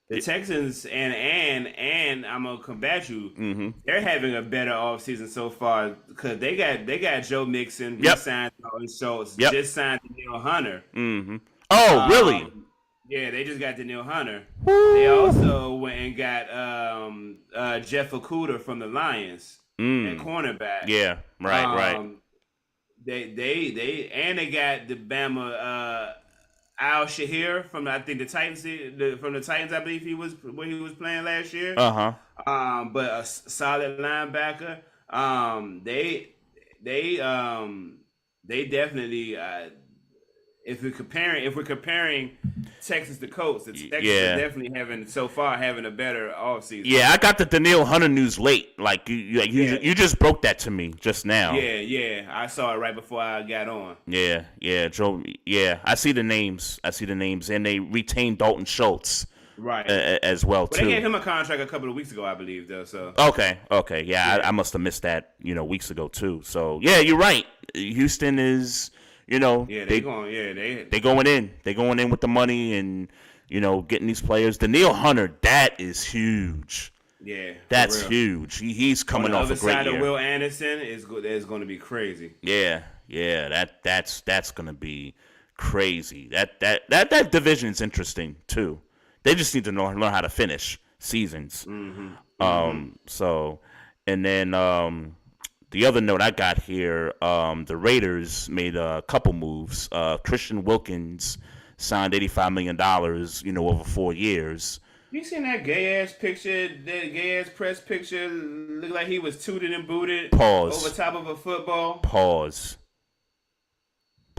The Texans and I'm gonna combat you. Mm-hmm. They're having a better offseason so far because they got Joe Mixon, signed Dalton Schultz, just signed Danielle Hunter. Mm-hmm. Oh, really? Yeah, they just got Danielle Hunter. Woo! They also went and got Jeff Okudah from the Lions. At cornerback. Yeah, right. They got the Bama Al Shahir from the Titans. From the Titans, I believe he was playing last year. But a solid linebacker. They definitely. If we're comparing Texas to Colts, the Texans are definitely having a better offseason. Yeah, I got the Danielle Hunter news late. Like you just broke that to me just now. Yeah, I saw it right before I got on. Yeah, Joe. Yeah, I see the names, and they retained Dalton Schultz. Right. As well too. They gave him a contract a couple of weeks ago, I believe, though. So. Okay. Yeah, I must have missed that, weeks ago too. So yeah, you're right. Houston is. They're going in. They're going in with the money and getting these players. Danielle Hunter, that is huge. Yeah, that's huge. He's coming off a great year. On the other side of Will Anderson is going to be crazy. Yeah, that's going to be crazy. That division is interesting too. They just need to learn how to finish seasons. So, and then. The other note I got here, the Raiders made a couple moves. Christian Wilkins signed $85 million, over 4 years. You seen that gay-ass picture, that gay-ass press picture? Looked like he was tooted and booted. Pause. Over top of a football. Pause.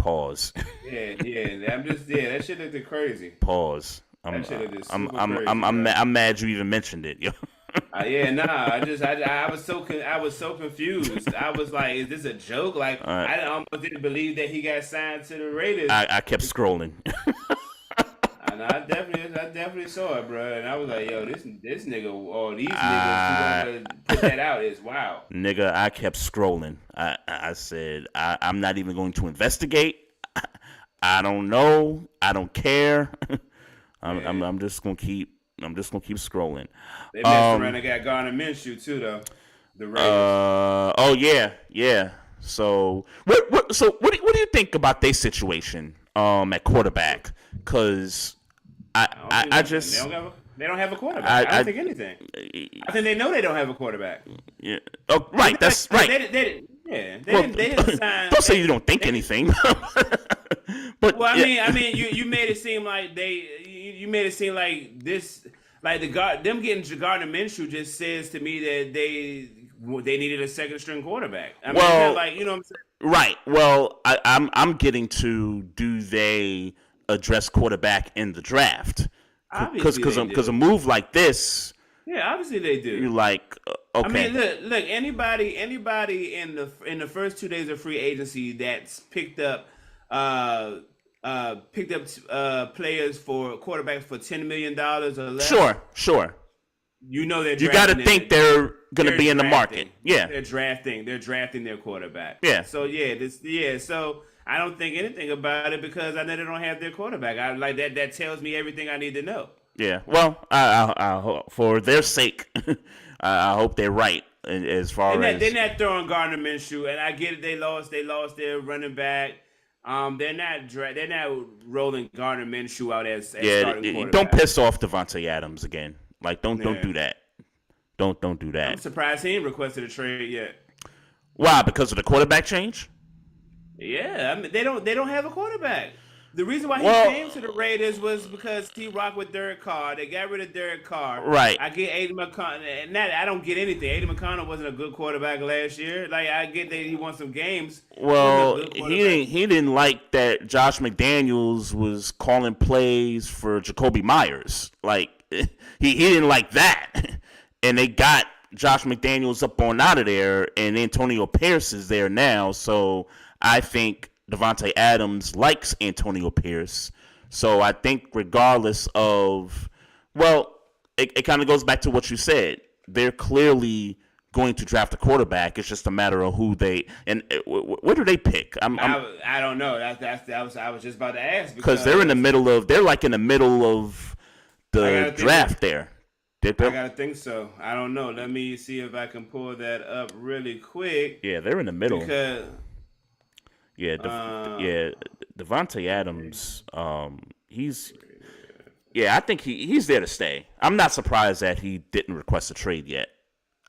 Yeah, that shit looked crazy. Pause. That shit looked super crazy. I'm mad you even mentioned it, yo. I was so confused. I was like, "Is this a joke?" Like, I almost didn't believe that he got signed to the Raiders. I kept scrolling. I definitely saw it, bro, and I was like, "Yo, this nigga, or these niggas who gonna put that out is wild." Nigga, I kept scrolling. I said, I'm not even going to investigate. I don't know. I don't care. I'm just gonna keep scrolling. They messed around and got Gardner Minshew too, though. The Raiders. Yeah. So what do you think about their situation at quarterback? Because I just they don't have a quarterback. I don't think anything. I think they know they don't have a quarterback. Yeah. Oh, right. That's right. They didn't sign. Don't say you don't think anything. But I mean, you made it seem like you made it seem like this, like them getting Gardner Minshew just says to me that they needed a second string quarterback. I mean, well, like, you know what I'm saying? Right. Well, I'm getting to, do they address quarterback in the draft? Because a move like this Yeah, obviously they do. You like I okay? mean, look. Anybody in the first 2 days of free agency that's picked up players for quarterbacks for $10 million or less. Sure. You know they're You got to drafting think they're going to be in the market. Yeah, they're drafting their quarterback. Yeah. So So I don't think anything about it because I know they don't have their quarterback. I like that. That tells me everything I need to know. yeah. Well, I for their sake, I hope they're right as far as They're not throwing Gardner Minshew, and I get it. They lost their running back. They're not rolling Gardner Minshew out as starting quarterback. Don't piss off Devontae Adams again. Like don't do that. Don't do that. I'm surprised he ain't requested a trade yet. Why? Because of the quarterback change? Yeah, I mean they don't have a quarterback. The reason why he came to the Raiders was because he rocked with Derek Carr. They got rid of Derek Carr. Right. I get Aiden McConnell, and I don't get anything. Aiden McConnell wasn't a good quarterback last year. Like I get that he won some games. Well, he didn't like that Josh McDaniels was calling plays for Jacoby Myers. Like he didn't like that, and they got Josh McDaniels up on out of there, and Antonio Pierce is there now. So I think Devontae Adams likes Antonio Pierce. So I think regardless of, well, it kind of goes back to what you said. They're clearly going to draft a quarterback. It's just a matter of who they and where do they pick? I don't know. I was just about to ask because they're in the middle of the draft there. I gotta think so. I don't know. Let me see if I can pull that up really quick. Yeah, they're in the middle. Because Devontae Adams, I think he's there to stay. I'm not surprised that he didn't request a trade yet.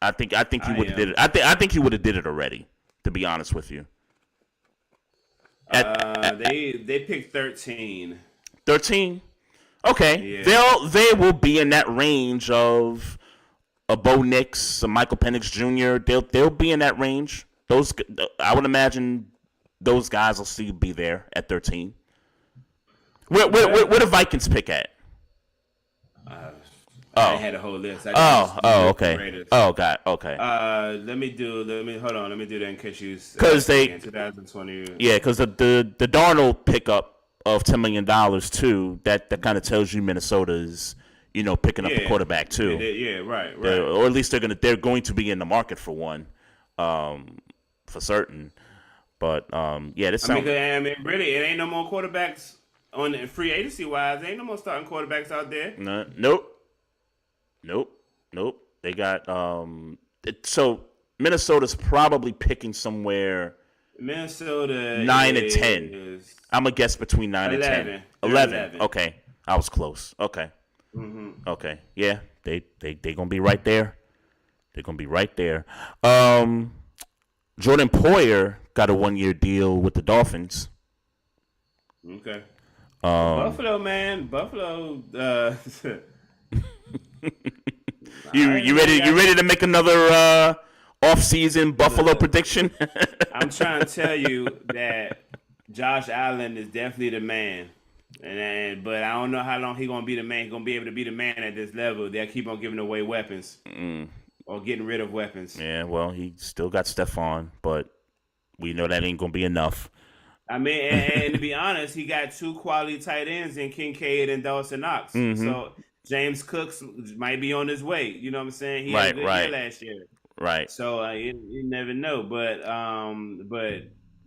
I think he would have did it. I think he would have did it already, to be honest with you. They picked 13. 13? Okay. Yeah. They will be in that range of a Bo Nix, a Michael Penix Jr. They'll be in that range. I would imagine those guys will still be there at 13. Where the Vikings pick at? I had a whole list. Okay. Oh, God. Okay. Let me do that in case you. Because they 2020. Yeah, because the Darnold pickup of $10 million too. That kind of tells you Minnesota's picking up the quarterback too. Right. Or at least they're going to be in the market for one, for certain. But this. I mean, really, it ain't no more quarterbacks on the free agency wise. There ain't no more starting quarterbacks out there. Nope. They got so Minnesota's probably picking somewhere. Minnesota 9 and 10. I'm gonna guess between 9 and 10. 11. Okay, I was close. Okay. Mm-hmm. Okay. Yeah, they gonna be right there. They're gonna be right there. Jordan Poyer got a 1-year deal with the Dolphins. Okay. Buffalo, man. Buffalo. You ready to make another off-season Buffalo prediction? I'm trying to tell you that Josh Allen is definitely the man. But I don't know how long he's gonna be the man. He's gonna be able to be the man at this level. They'll keep on giving away weapons. Or getting rid of weapons. Yeah, well, he still got Stephon, but we know that ain't gonna be enough. I mean, and to be honest, he got 2 quality tight ends in Kincaid and Dawson Knox. Mm-hmm. So James Cooks might be on his way. You know what I'm saying? He had a good year last year. Right. So you never know, but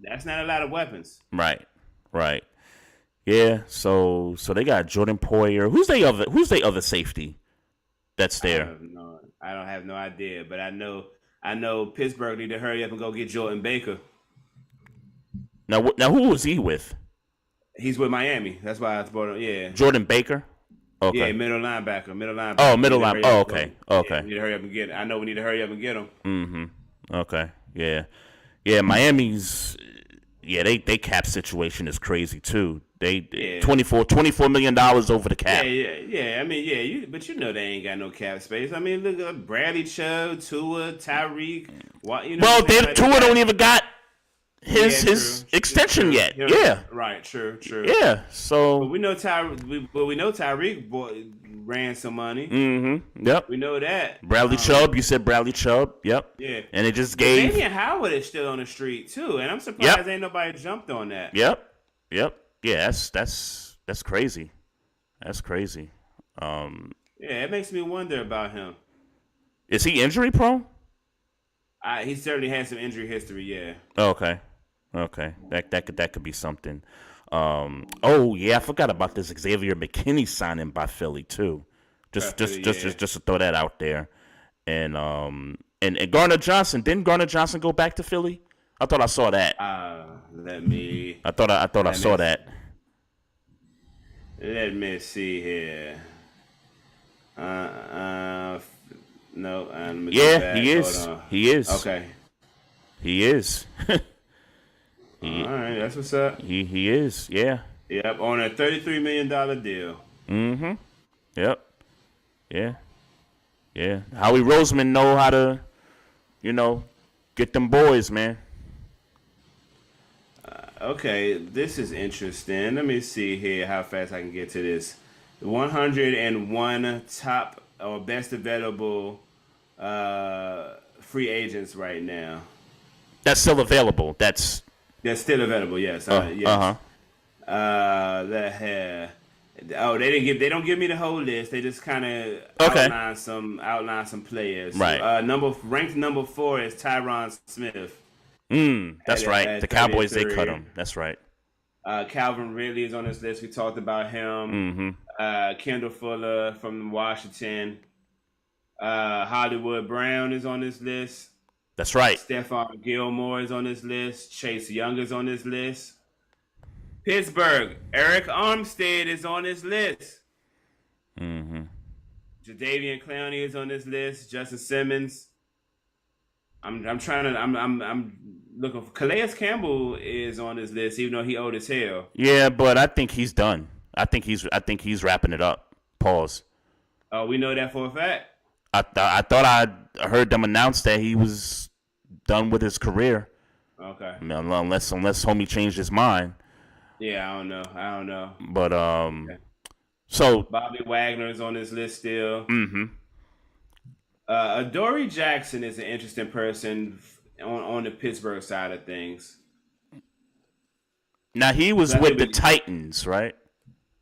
that's not a lot of weapons. Right. Yeah. So they got Jordan Poyer. Who's their other safety that's there? I don't have no idea, but I know Pittsburgh need to hurry up and go get Jordan Baker. Now who was he with? He's with Miami. That's why I brought him. Yeah, Jordan Baker. Okay. Yeah, middle linebacker. Oh, middle linebacker. Oh, okay. Yeah, we need to hurry up and get him. I know we need to hurry up and get him. Mm-hmm. Okay. Yeah. Miami's. Yeah, they cap situation is crazy too. They $24 million over the cap. Yeah. I mean, but they ain't got no cap space. I mean, look at Bradley Chubb, Tua, Tyreek. Tua don't even got his extension yet. Yeah. Right. True. Yeah. So. But we know Tyreek ran some money. Mm-hmm. Yep. We know that. Bradley Chubb. You said Bradley Chubb. Yep. Yeah. And it just gave. Damian Howard is still on the street too, and I'm surprised ain't nobody jumped on that. Yep. Yeah. That's crazy. That's crazy. Yeah, it makes me wonder about him. Is he injury prone? He certainly has some injury history. Yeah. Okay. That could be something. I forgot about this Xavier McKinney signing by Philly too. Just to throw that out there. And Garner Johnson, didn't Garner Johnson go back to Philly? I thought I saw that. I saw that. Let me see here. No, let me go back. He is. He is. Okay. He is. All right, that's what's up. He is. Yeah. Yep, on a $33 million deal. Mm-hmm. Yep. Yeah. Howie Roseman know how to, get them boys, man. Okay, this is interesting. Let me see here how fast I can get to this. 101 top or best available free agents right now. That's still available. That's still available. Yes. yes. They don't give me the whole list. They just kind of outline some players. Right. Ranked number 4 is Tyron Smith. That's right. The Cowboys, they cut him. That's right. Calvin Ridley is on this list. We talked about him. Mm-hmm. Kendall Fuller from Washington. Hollywood Brown is on this list. That's right. Stephon Gilmore is on this list. Chase Young is on this list. Pittsburgh, Eric Armstead is on this list. Mm-hmm. Jadeveon Clowney is on this list. Justin Simmons. I'm looking for Calais Campbell is on this list, even though he old as hell. Yeah, but I think he's done. I think he's wrapping it up. Pause. Oh, we know that for a fact. I thought I heard them announce that he was done with his career. Okay. I mean, unless homie changed his mind. Yeah, I don't know. But okay. So Bobby Wagner is on this list still. Mm-hmm. Adoree Jackson is an interesting person on the Pittsburgh side of things. Now he was with the Titans, right?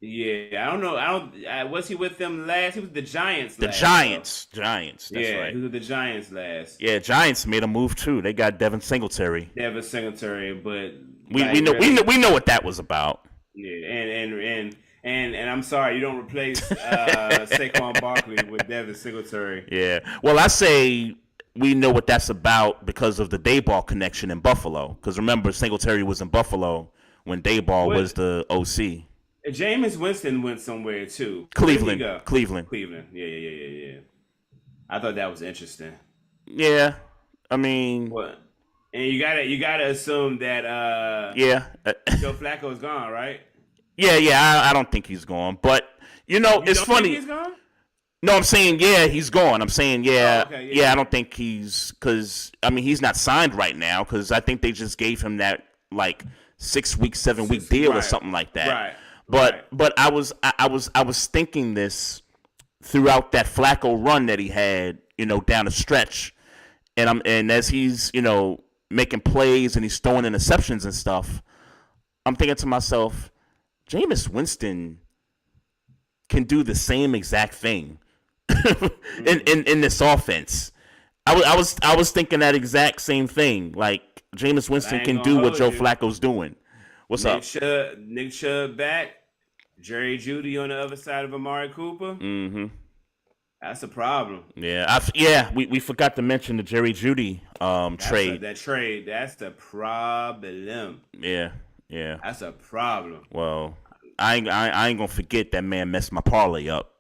Yeah, I don't know. Was he with them last? He was the Giants. The Giants. That's right. He was the Giants last. Yeah, Giants made a move too. They got Devin Singletary. But we know what that was about. Yeah, and I'm sorry, you don't replace Saquon Barkley with Devin Singletary. Yeah. Well, I say we know what that's about because of the Dayball connection in Buffalo. Because remember, Singletary was in Buffalo when Dayball was the OC. Jameis Winston went somewhere too. Cleveland. Yeah. I thought that was interesting. Yeah, I mean, what? And you gotta assume that Joe Flacco's gone, right? Yeah. I don't think he's gone, but it's funny. Think he's gone? No, I'm saying he's gone. I'm saying yeah. I don't think because he's not signed right now because I think they just gave him that 6 week, 7 week deal or something like that. Right. But I was thinking this throughout that Flacco run that he had, down the stretch, and as he's making plays and he's throwing interceptions and stuff, I'm thinking to myself, Jameis Winston can do the same exact thing in this offense. I was thinking that exact same thing. Like Jameis Winston can do what Joe Flacco's doing. What's up? Nick Chubb back. Jerry Jeudy on the other side of Amari Cooper. Mm-hmm. That's a problem. Yeah. We forgot to mention the Jerry Jeudy trade. That trade. That's the problem. Yeah. That's a problem. Well, I ain't gonna forget that man messed my parlay up.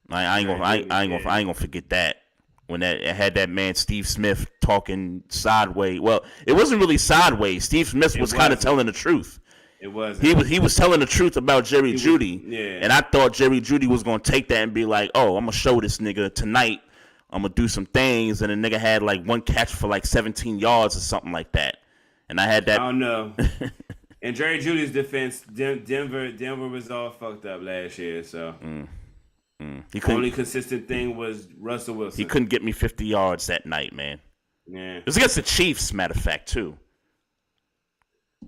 I ain't gonna forget that. When it had that man Steve Smith talking sideways. Well, it wasn't really sideways. Steve Smith was kind of telling the truth. It was. He was telling the truth about Jerry Jeudy. Yeah. And I thought Jerry Jeudy was gonna take that and be like, "Oh, I'm gonna show this nigga tonight. I'm gonna do some things." And the nigga had one catch for 17 yards or something like that. And I had that. I don't know. In Jerry Judy's defense, Denver was all fucked up last year. So He the only consistent thing was Russell Wilson. He couldn't get me 50 yards that night, man. Yeah. It was against the Chiefs, matter of fact, too.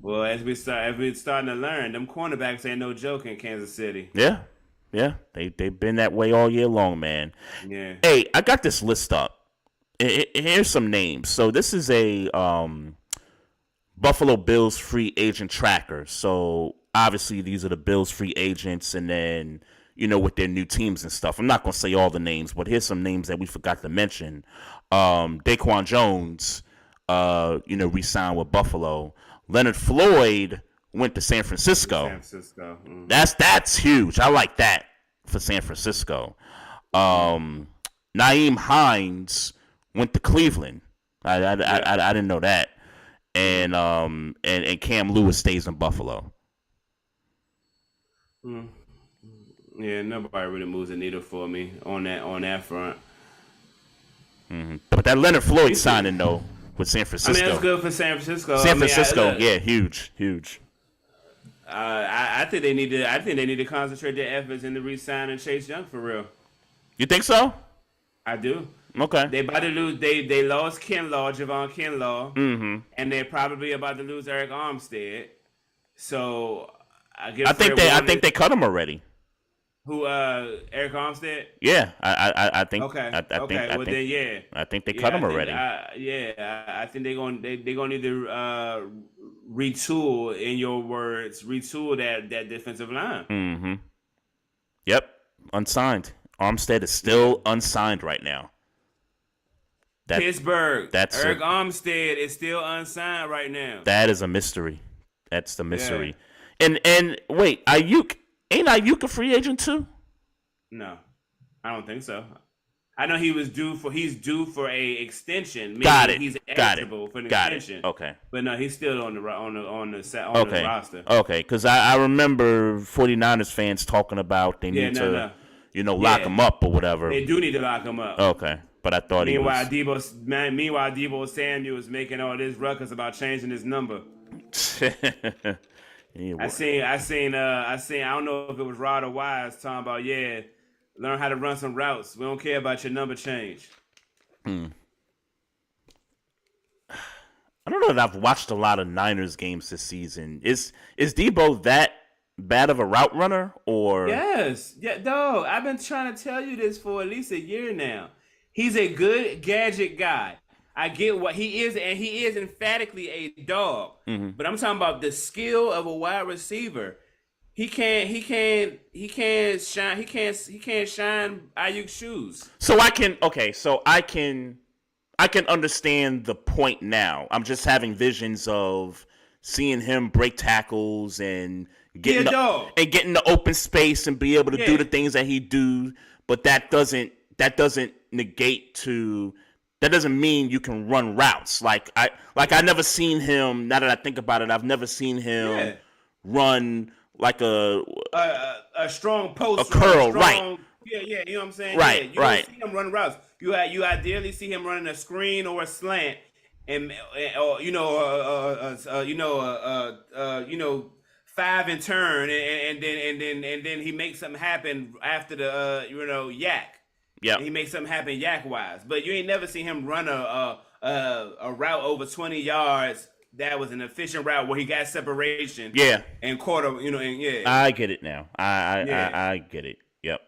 Well, as we're starting to learn, them cornerbacks ain't no joke in Kansas City. Yeah. They've been that way all year long, man. Yeah. Hey, I got this list up. Here's some names. So this is a Buffalo Bills free agent tracker. So obviously these are the Bills free agents, and then with their new teams and stuff. I'm not gonna say all the names, but here's some names that we forgot to mention. Daquan Jones, re-signed with Buffalo. Leonard Floyd went to San Francisco. Mm-hmm. That's huge. I like that for San Francisco. Nyheim Hines went to Cleveland. I didn't know that. And Cam Lewis stays in Buffalo. Yeah, nobody really moves the needle for me on that front. Mm-hmm. But that Leonard Floyd signing though with San Francisco. I mean, that's good for San Francisco. Yeah, huge. I think they need to concentrate their efforts into re-signing Chase Young for real. You think so? I do. Okay. They about to lose. They lost Javon Kinlaw, and they're probably about to lose Eric Armstead. So I think they cut him already. Who? Eric Armstead? Yeah, I think. Okay. I think they cut him already. I think they're gonna need to retool. In your words, retool that defensive line. Mm-hmm. Yep, unsigned. Armstead is still unsigned right now. Pittsburgh. Eric Armstead is still unsigned right now. That is a mystery. That's the mystery. Yeah. And wait, ain't Ayuk a free agent too? No, I don't think so. I know he's due for a extension. Got it. He's eligible for an extension. Okay. But no, he's still on the roster. Okay, because I remember 49ers fans talking about they need to lock him up or whatever. They do need to lock him up. Okay. But I thought meanwhile, Deebo Samuel was making all this ruckus about changing his number. I seen. I don't know if it was Rod or Wise talking about learn how to run some routes. We don't care about your number change. I don't know that I've watched a lot of Niners games this season. Is Deebo that bad of a route runner or? Yes, dog. I've been trying to tell you this for at least a year now. He's a good gadget guy. I get what he is, and he is emphatically a dog. Mm-hmm. But I'm talking about the skill of a wide receiver. He can't shine Ayuk's shoes. So I can understand the point now. I'm just having visions of seeing him break tackles and getting the open space and be able to do the things that he do. But that doesn't mean you can run routes. Like I never seen him. Now that I think about it, I've never seen him run like a strong post, a curl, right? Yeah, you know what I'm saying. Right, you don't see him running routes. You ideally see him running a screen or a slant, and 5 and turn, and then he makes something happen after the yak. Yeah, he makes something happen yak-wise. But you ain't never seen him run a route over 20 yards that was an efficient route where he got separation. Yeah. And caught him, I get it now. I get it. Yep.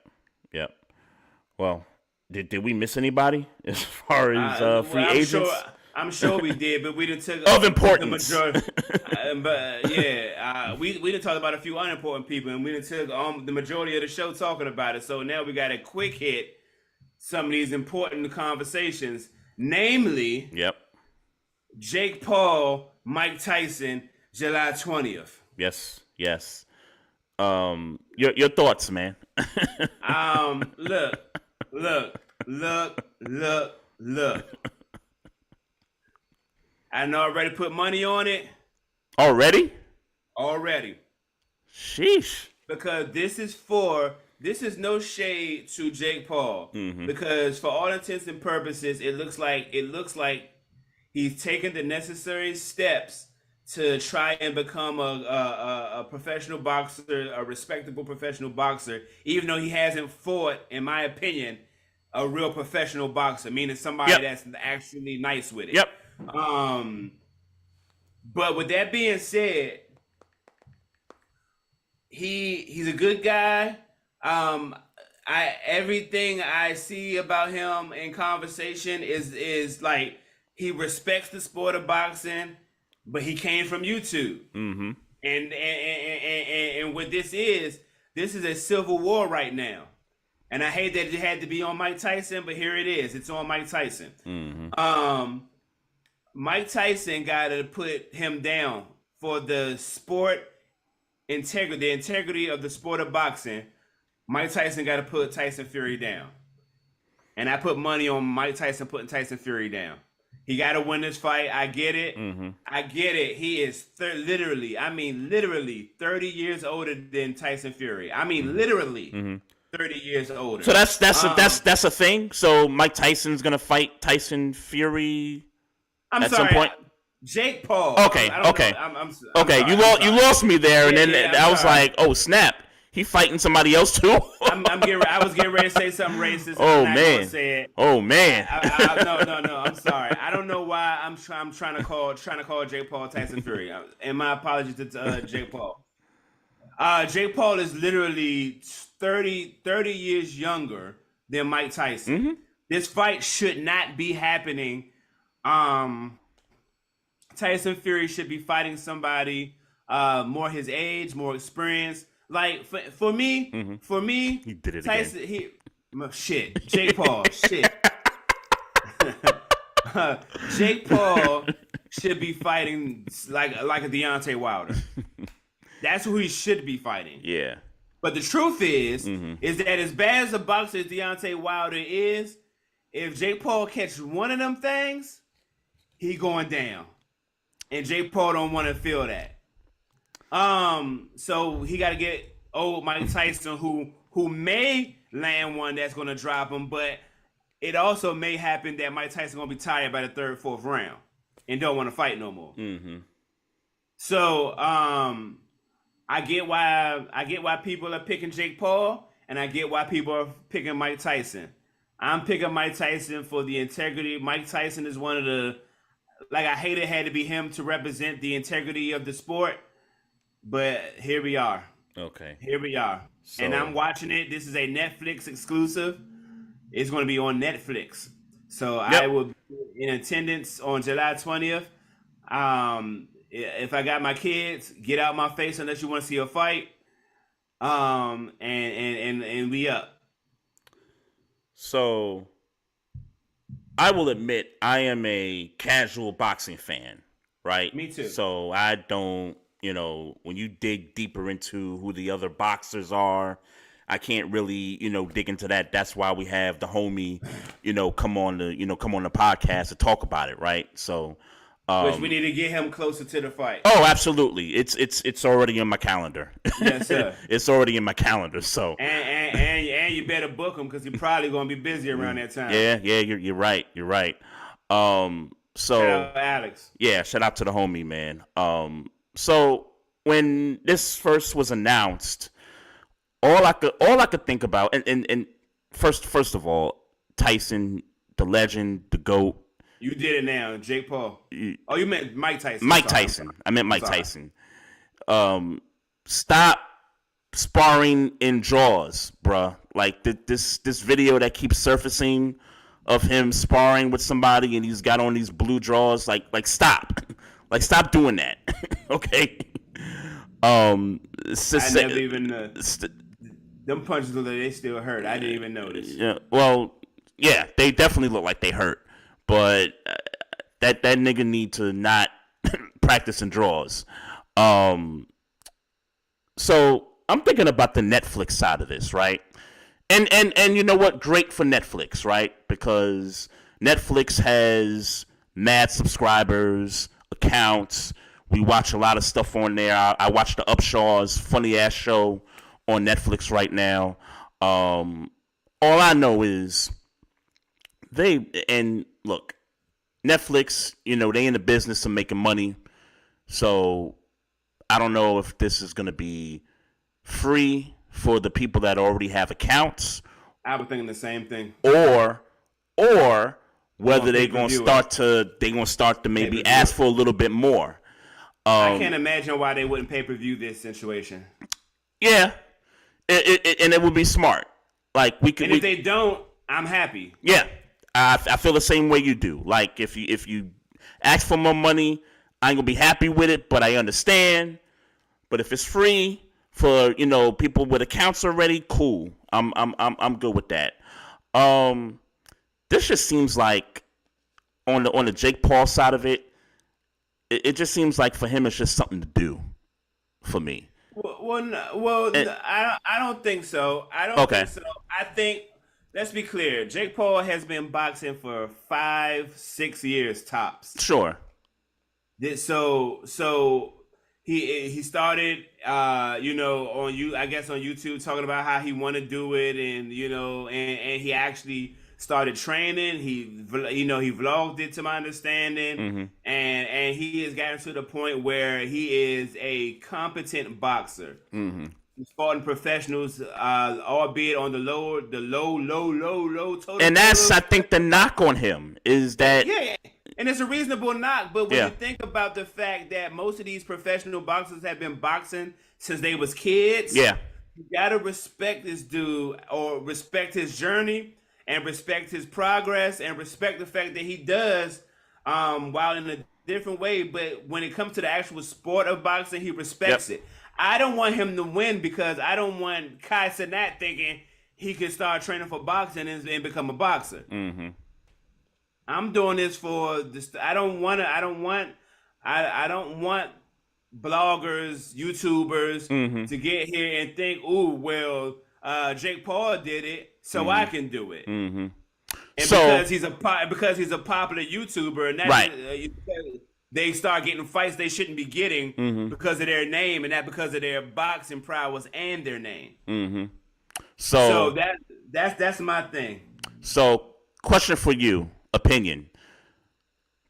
Well, did we miss anybody as far as free agents? I'm sure we did, but we didn't take of importance. The majority. We didn't talk about a few unimportant people, and we didn't take the majority of the show talking about it. So now we got a quick hit. Some of these important conversations, namely, Jake Paul, Mike Tyson, July 20th. Yes. Your thoughts, man. Look. I know already put money on it. Already. Sheesh. Because this is no shade to Jake Paul, because for all intents and purposes, it looks like he's taken the necessary steps to try and become a professional boxer, a respectable professional boxer, even though he hasn't fought, in my opinion, a real professional boxer, meaning somebody that's actually nice with it. Yep. But with that being said, he's a good guy. Everything I see about him in conversation is like he respects the sport of boxing, but he came from YouTube. Mm-hmm. And what this is a civil war right now. And I hate that it had to be on Mike Tyson, but here it is. It's on Mike Tyson. Mm-hmm. Mike Tyson got to put him down for the sport integrity, the integrity of the sport of boxing. Mike Tyson got to put Tyson Fury down. And I put money on Mike Tyson putting Tyson Fury down. He got to win this fight. I get it. Mm-hmm. I get it. He is literally 30 years older than Tyson Fury. I mean, literally 30 years older. So that's a thing. So Mike Tyson's gonna fight Tyson Fury at some point. Jake Paul. Okay. I'm okay. sorry, You lost me there, and then I'm I was sorry. like, oh snap, he fighting somebody else too. I was getting ready to say something racist. Oh I'm not man. gonna say it. Oh man. No. I'm sorry. I don't know why I'm trying to call Jake Paul Tyson Fury. And my apologies to Jake Paul. Jake Paul is literally 30 years younger than Mike Tyson. Mm-hmm. This fight should not be happening. Tyson Fury should be fighting somebody more his age, more experience. Like for me, He did it Tyson, again. Jake Paul, shit. Jake Paul should be fighting like a Deontay Wilder. That's who he should be fighting. Yeah. But the truth is that as bad as a boxer as Deontay Wilder is, if Jake Paul catches one of them things, he going down. And Jake Paul don't want to feel that. So he got to get old Mike Tyson, who may land one that's going to drop him, but it also may happen that Mike Tyson going to be tired by the third, fourth round and don't want to fight no more. Mm-hmm. So I get why people are picking Jake Paul, and I get why people are picking Mike Tyson. I'm picking Mike Tyson for the integrity. Mike Tyson is one of the, like, I hate it had to be him to represent the integrity of the sport, but here we are. Okay. Here we are. So, and I'm watching it. This is a Netflix exclusive. It's going to be on Netflix. So I will be in attendance on July 20th. If I got my kids, get out my face unless you want to see a fight. And we up. So I will admit I am a casual boxing fan, right? Me too. So I don't, when you dig deeper into who the other boxers are, I can't really, dig into that. That's why we have the homie, come on the podcast to talk about it, right? So which we need to get him closer to the fight. Oh, absolutely. It's already on my calendar. Yes, sir. It's already in my calendar. So and you better book him because he's probably gonna be busy around that time. Yeah, you're right. You're right. So shout out Alex. Yeah, shout out to the homie, man. So when this first was announced, all I could think about, and first of all, Tyson, the legend, the GOAT. You did it now, Jake Paul. Oh, you meant Mike Tyson. Mike Tyson. I meant Mike Tyson. Stop sparring in draws, bruh. Like this video that keeps surfacing of him sparring with somebody and he's got on these blue draws. Like stop. Like stop doing that. Okay. I never even them punches they still hurt. I didn't even notice. Yeah. Well, yeah, they definitely look like they hurt. But that nigga need to not practice in draws. So I'm thinking about the Netflix side of this, right? And you know what? Great for Netflix, right? Because Netflix has mad subscribers, accounts. We watch a lot of stuff on there. I watch the Upshaw's funny ass show on Netflix right now. All I know is look, Netflix, they in the business of making money. So I don't know if this is going to be free for the people that already have accounts, I was thinking the same thing. or whether they're going to start to maybe ask for a little bit more. I can't imagine why they wouldn't pay-per-view this situation. Yeah, and it would be smart. Like we could. And if they don't, I'm happy. Yeah, I feel the same way you do. Like if you ask for more money, I ain't gonna be happy with it, but I understand. But if it's free for people with accounts already, cool. I'm good with that. This just seems like on the Jake Paul side of it, it just seems like for him it's just something to do. For me. I don't think so. I don't think so. I think, let's be clear, Jake Paul has been boxing for 5-6 years tops. Sure. So he started I guess on YouTube talking about how he want to do it, and and he actually started training. He vlogged it, to my understanding, and he has gotten to the point where he is a competent boxer. He's fought in professionals, albeit on the low total. And that's, I think, the knock on him is that. Yeah. And it's a reasonable knock, but when you think about the fact that most of these professional boxers have been boxing since they was kids, you gotta respect this dude, or respect his journey, and respect his progress, and respect the fact that he does, while in a different way. But when it comes to the actual sport of boxing, he respects it. I don't want him to win because I don't want Kai Cenat thinking he can start training for boxing and become a boxer. I'm doing this for this. I don't want bloggers, YouTubers to get here and think, "Ooh, well, Jake Paul did it, so I can do it." And because he's a popular YouTuber, and that's they start getting fights they shouldn't be getting because of their name, and not because of their boxing prowess and their name. So that's my thing. So, question for you. Opinion: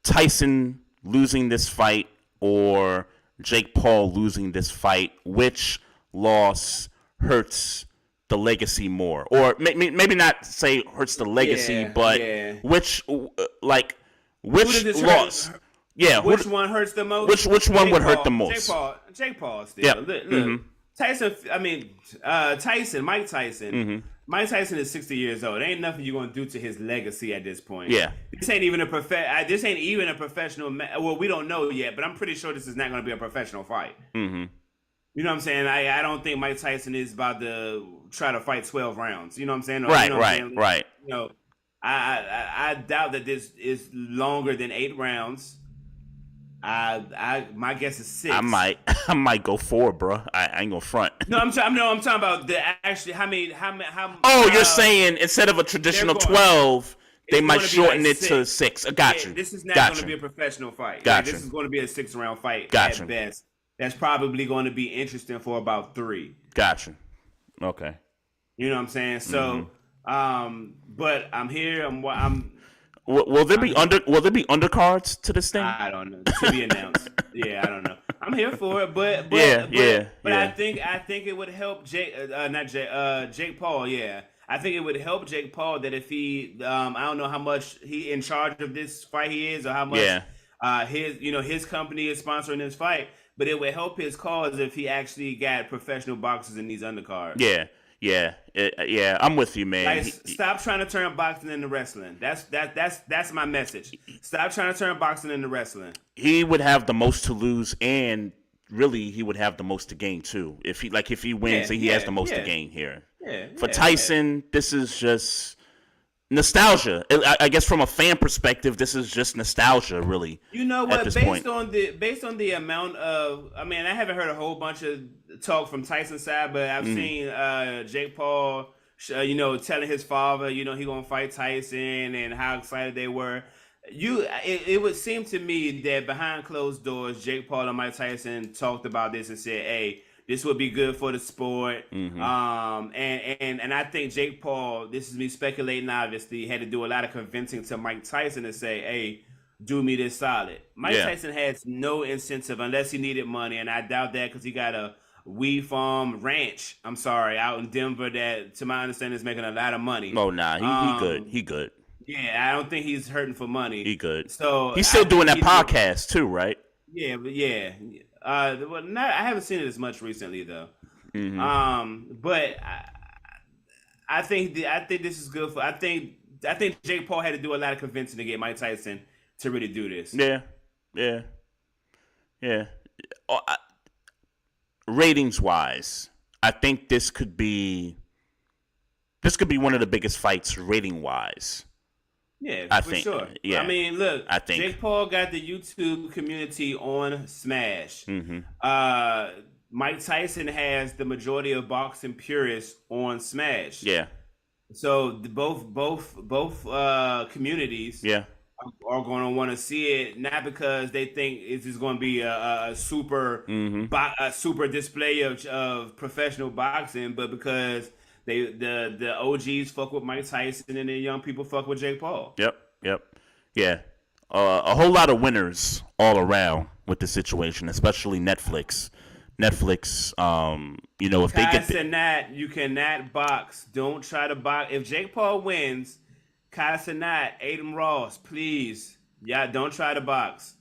Tyson losing this fight or Jake Paul losing this fight, which loss hurts the legacy more? Or maybe not say hurts the legacy, but which loss? Which one hurts the most? Which one would hurt the most? Jake Paul still. Look, Tyson. Mike Tyson. Mike Tyson is 60 years old. There ain't nothing you're gonna do to his legacy at this point. This ain't even a professional. Well, we don't know yet, but I'm pretty sure this is not gonna be a professional fight. You know what I'm saying? I don't think Mike Tyson is about to try to fight 12 rounds. You know what I'm saying? Right. I doubt that this is longer than 8 rounds. My guess is 6. I might go 4, bro. I ain't gonna front. No, I'm talking about the actually how many. Oh, you're saying instead of a traditional 12, they might shorten it to 6. I got you. This is not going to be a professional fight. This is going to be a 6-round fight at best. That's probably going to be interesting for about 3. Gotcha. Okay. You know what I'm saying? So, but I'm here. Will there be undercards to this thing? I don't know. To be announced. I don't know. I'm here for it, but I think it would help Jake Paul. Yeah, I think it would help Jake Paul that if he, I don't know how much he in charge of this fight he is, or how much his company is sponsoring this fight, but it would help his cause if he actually got professional boxers in these undercards. Yeah, I'm with you, man. Like, stop trying to turn boxing into wrestling. That's my message. Stop trying to turn boxing into wrestling. He would have the most to lose, and really, he would have the most to gain too. If he wins, he has the most to gain here. For Tyson, this is just nostalgia. I guess from a fan perspective, this is just nostalgia, really. You know what? Based on the amount of, I haven't heard a whole bunch of talk from Tyson's side, but I've seen Jake Paul, telling his father, he gonna fight Tyson, and how excited they were. It would seem to me that behind closed doors, Jake Paul and Mike Tyson talked about this and said, "Hey, this would be good for the sport." And I think Jake Paul, this is me speculating, obviously, had to do a lot of convincing to Mike Tyson to say, "Hey, do me this solid. Mike Yeah. Tyson has no incentive unless he needed money, and I doubt that because he got a Wee Farm ranch. I'm sorry, out in Denver that, to my understanding, is making a lot of money. Oh nah, he good. He good. Yeah, I don't think he's hurting for money. He good. So He's still I doing that think podcast too, right? Yeah, but yeah. Well, not, I haven't seen it as much recently though. But I think this is good for. I think Jake Paul had to do a lot of convincing to get Mike Tyson to really do this. Yeah. Ratings wise, I think this could be one of the biggest fights rating wise. Yeah, I for think, sure. yeah. I mean, look, I think. Jake Paul got the YouTube community on Smash. Mike Tyson has the majority of boxing purists on Smash. Yeah. So both communities are going to want to see it, not because they think it's just going to be a super super display of professional boxing, but because the OGs fuck with Mike Tyson and the young people fuck with Jake Paul. Yep. Yeah. A whole lot of winners all around with the situation, especially Netflix. If they get you cannot box. Don't try to box. If Jake Paul wins, Kai Cenat, Adam Ross, please, don't try to box.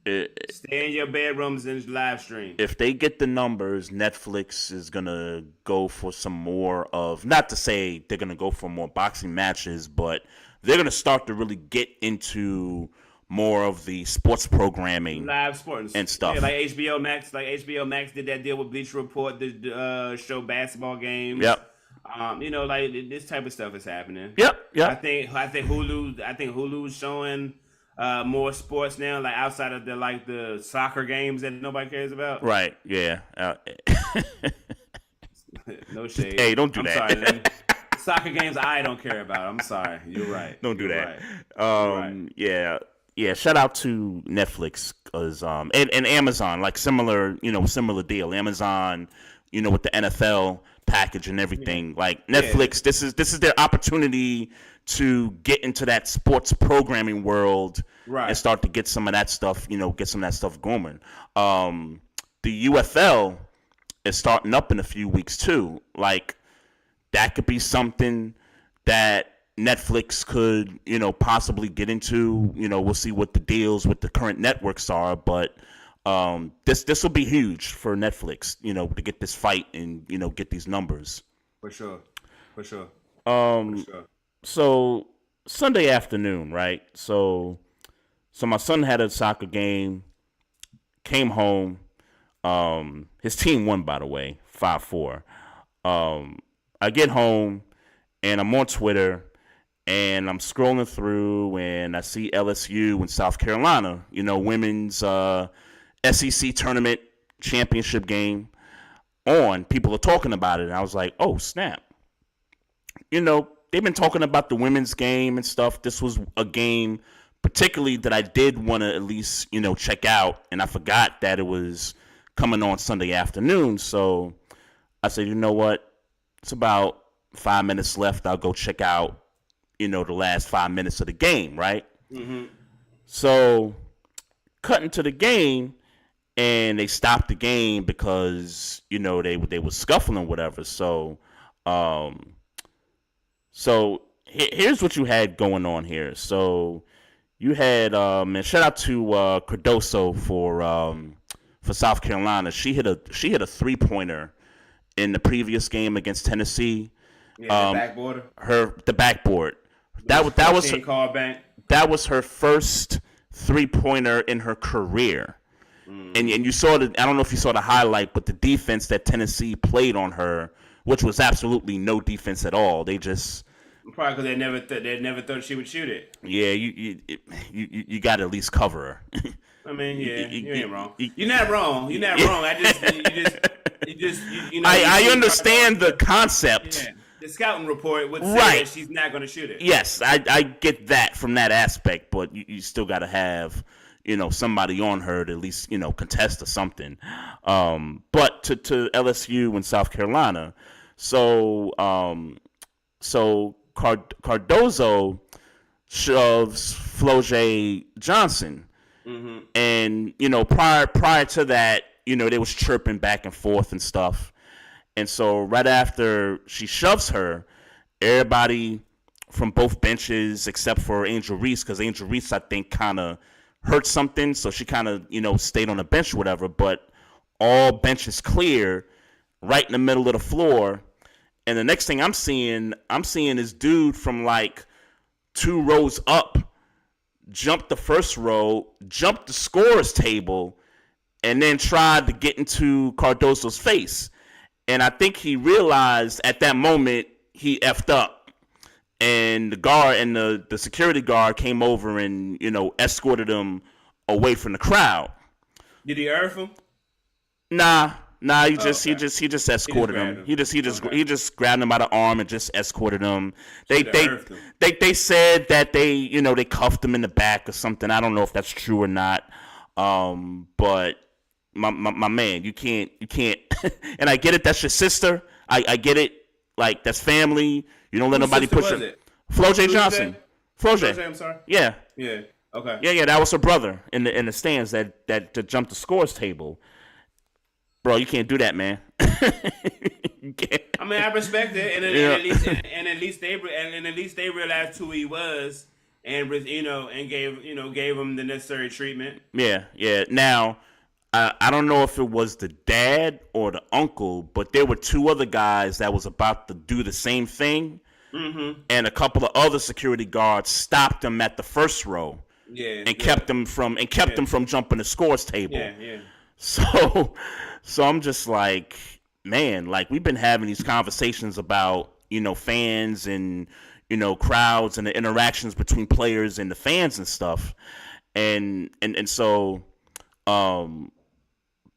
Stay in your bedrooms and live stream. If they get the numbers, Netflix is gonna go for some more of. Not to say they're gonna go for more boxing matches, but they're gonna start to really get into more of the sports programming, live sports and stuff. Yeah, like HBO Max. Like HBO Max did that deal with Bleacher Report to show basketball games. Yep. Like this type of stuff is happening. Yep. I think Hulu's showing more sports now, like outside of the soccer games that nobody cares about. Right. Yeah. No shade. Hey, don't do I'm that. Sorry. Soccer games I don't care about. I'm sorry. You're right. Don't do You're that. Right. Yeah. Shout out to Netflix and Amazon, like similar deal. Amazon, with the NFL package and everything. Like Netflix, this is their opportunity to get into that sports programming world, right, and start to get some of that stuff, going. The UFL is starting up in a few weeks too. Like that could be something that Netflix could, possibly get into. We'll see what the deals with the current networks are, but this will be huge for Netflix, to get this fight and get these numbers. For sure. So Sunday afternoon, right? So my son had a soccer game, came home. His team won, by the way, 5-4. I get home and I'm on Twitter and I'm scrolling through and I see LSU and South Carolina, women's SEC tournament championship game on. People are talking about it. And I was like, oh, snap. They've been talking about the women's game and stuff. This was a game particularly that I did want to at least, check out. And I forgot that it was coming on Sunday afternoon. So I said, you know what? It's about 5 minutes left. I'll go check out, the last 5 minutes of the game, right? Mm-hmm. So cutting to the game, and they stopped the game because, they were scuffling or whatever. So here's what you had going on here. So you had, and shout out to Cardoso for South Carolina. She hit a 3-pointer in the previous game against Tennessee. Yeah, the backboard. The backboard. That was her first 3-pointer in her career. And you saw I don't know if you saw the highlight, but the defense that Tennessee played on her, which was absolutely no defense at all. They just probably because they never thought she would shoot it. Yeah, you got to at least cover her. I mean, yeah, you ain't wrong. You're not wrong. You're not wrong. I understand the concept. Yeah. The scouting report would say that she's not going to shoot it. Yes, I get that from that aspect, but you still got to have, somebody on her to at least, contest or something. But to LSU and South Carolina, so Cardozo shoves Flojae Johnson. Mm-hmm. And, prior to that, they was chirping back and forth and stuff. And so right after she shoves her, everybody from both benches except for Angel Reese, because Angel Reese, I think, kind of hurt something. So she kind of, stayed on the bench or whatever. But all benches clear right in the middle of the floor. And the next thing I'm seeing this dude from like 2 rows up jumped the first row, jumped the scorer's table, and then tried to get into Cardoso's face. And I think he realized at that moment he effed up. And the guard and the security guard came over and, escorted him away from the crowd. Did he earth him? Nah, he just escorted him. He just grabbed him by the arm and just escorted him. They said that they cuffed him in the back or something. I don't know if that's true or not. But my man, you can't and I get it, that's your sister. I get it, like that's family. You don't let nobody push it. Flojae Johnson. Flojae, I'm sorry. Yeah. Yeah. Okay. Yeah, that was her brother in the stands that jumped the scores table. Bro, you can't do that, man. I mean, I respect it, and at least they realized who he was, and gave him the necessary treatment. Yeah. Now, I don't know if it was the dad or the uncle, but there were 2 other guys that was about to do the same thing, and a couple of other security guards stopped them at the first row, and kept them from jumping the scores table. Yeah. So I'm just like, man, like we've been having these conversations about, fans and, crowds and the interactions between players and the fans and stuff. And so,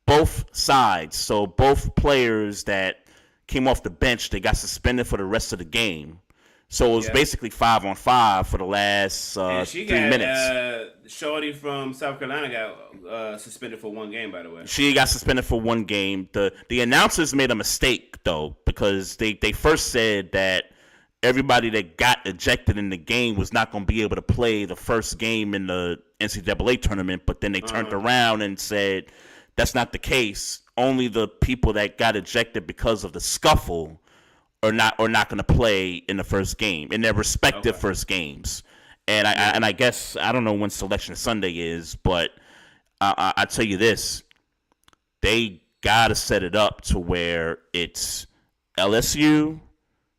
both sides, so both players that came off the bench, they got suspended for the rest of the game. So it was basically 5-on-5 for the last 3 minutes. Shorty from South Carolina got suspended for 1 game, by the way. She got suspended for 1 game. The announcers made a mistake, though, because they first said that everybody that got ejected in the game was not going to be able to play the first game in the NCAA tournament, but then they turned around and said that's not the case. Only the people that got ejected because of the scuffle are not going to play in the first game, in their respective first games. And I guess I don't know when Selection Sunday is, but I tell you this, they gotta set it up to where it's LSU,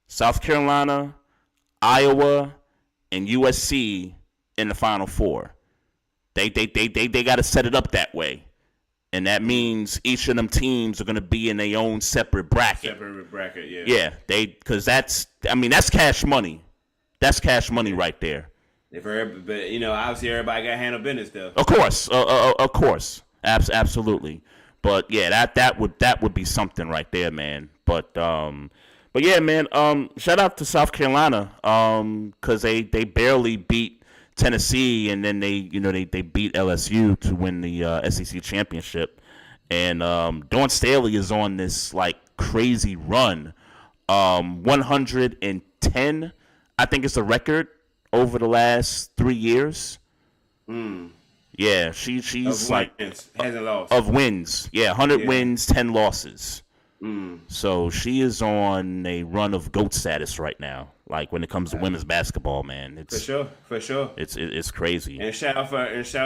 South Carolina, Iowa, and USC in the Final Four. They gotta set it up that way. And that means each of them teams are going to be in their own separate bracket. Yeah. Yeah, because that's cash money. That's cash money right there. But obviously everybody got to handle business though. Of course, absolutely. But yeah, that would be something right there, man. But yeah, man. Shout out to South Carolina, because they barely beat Tennessee, and then they beat LSU to win the SEC championship. And Dawn Staley is on this like crazy run. 110, I think, is the record over the last 3 years. Yeah, she's like hasn't lost of wins. Yeah, 100 wins, 10 losses. So she is on a run of GOAT status right now. Like when it comes to women's basketball, man, it's for sure. It's crazy. And shout out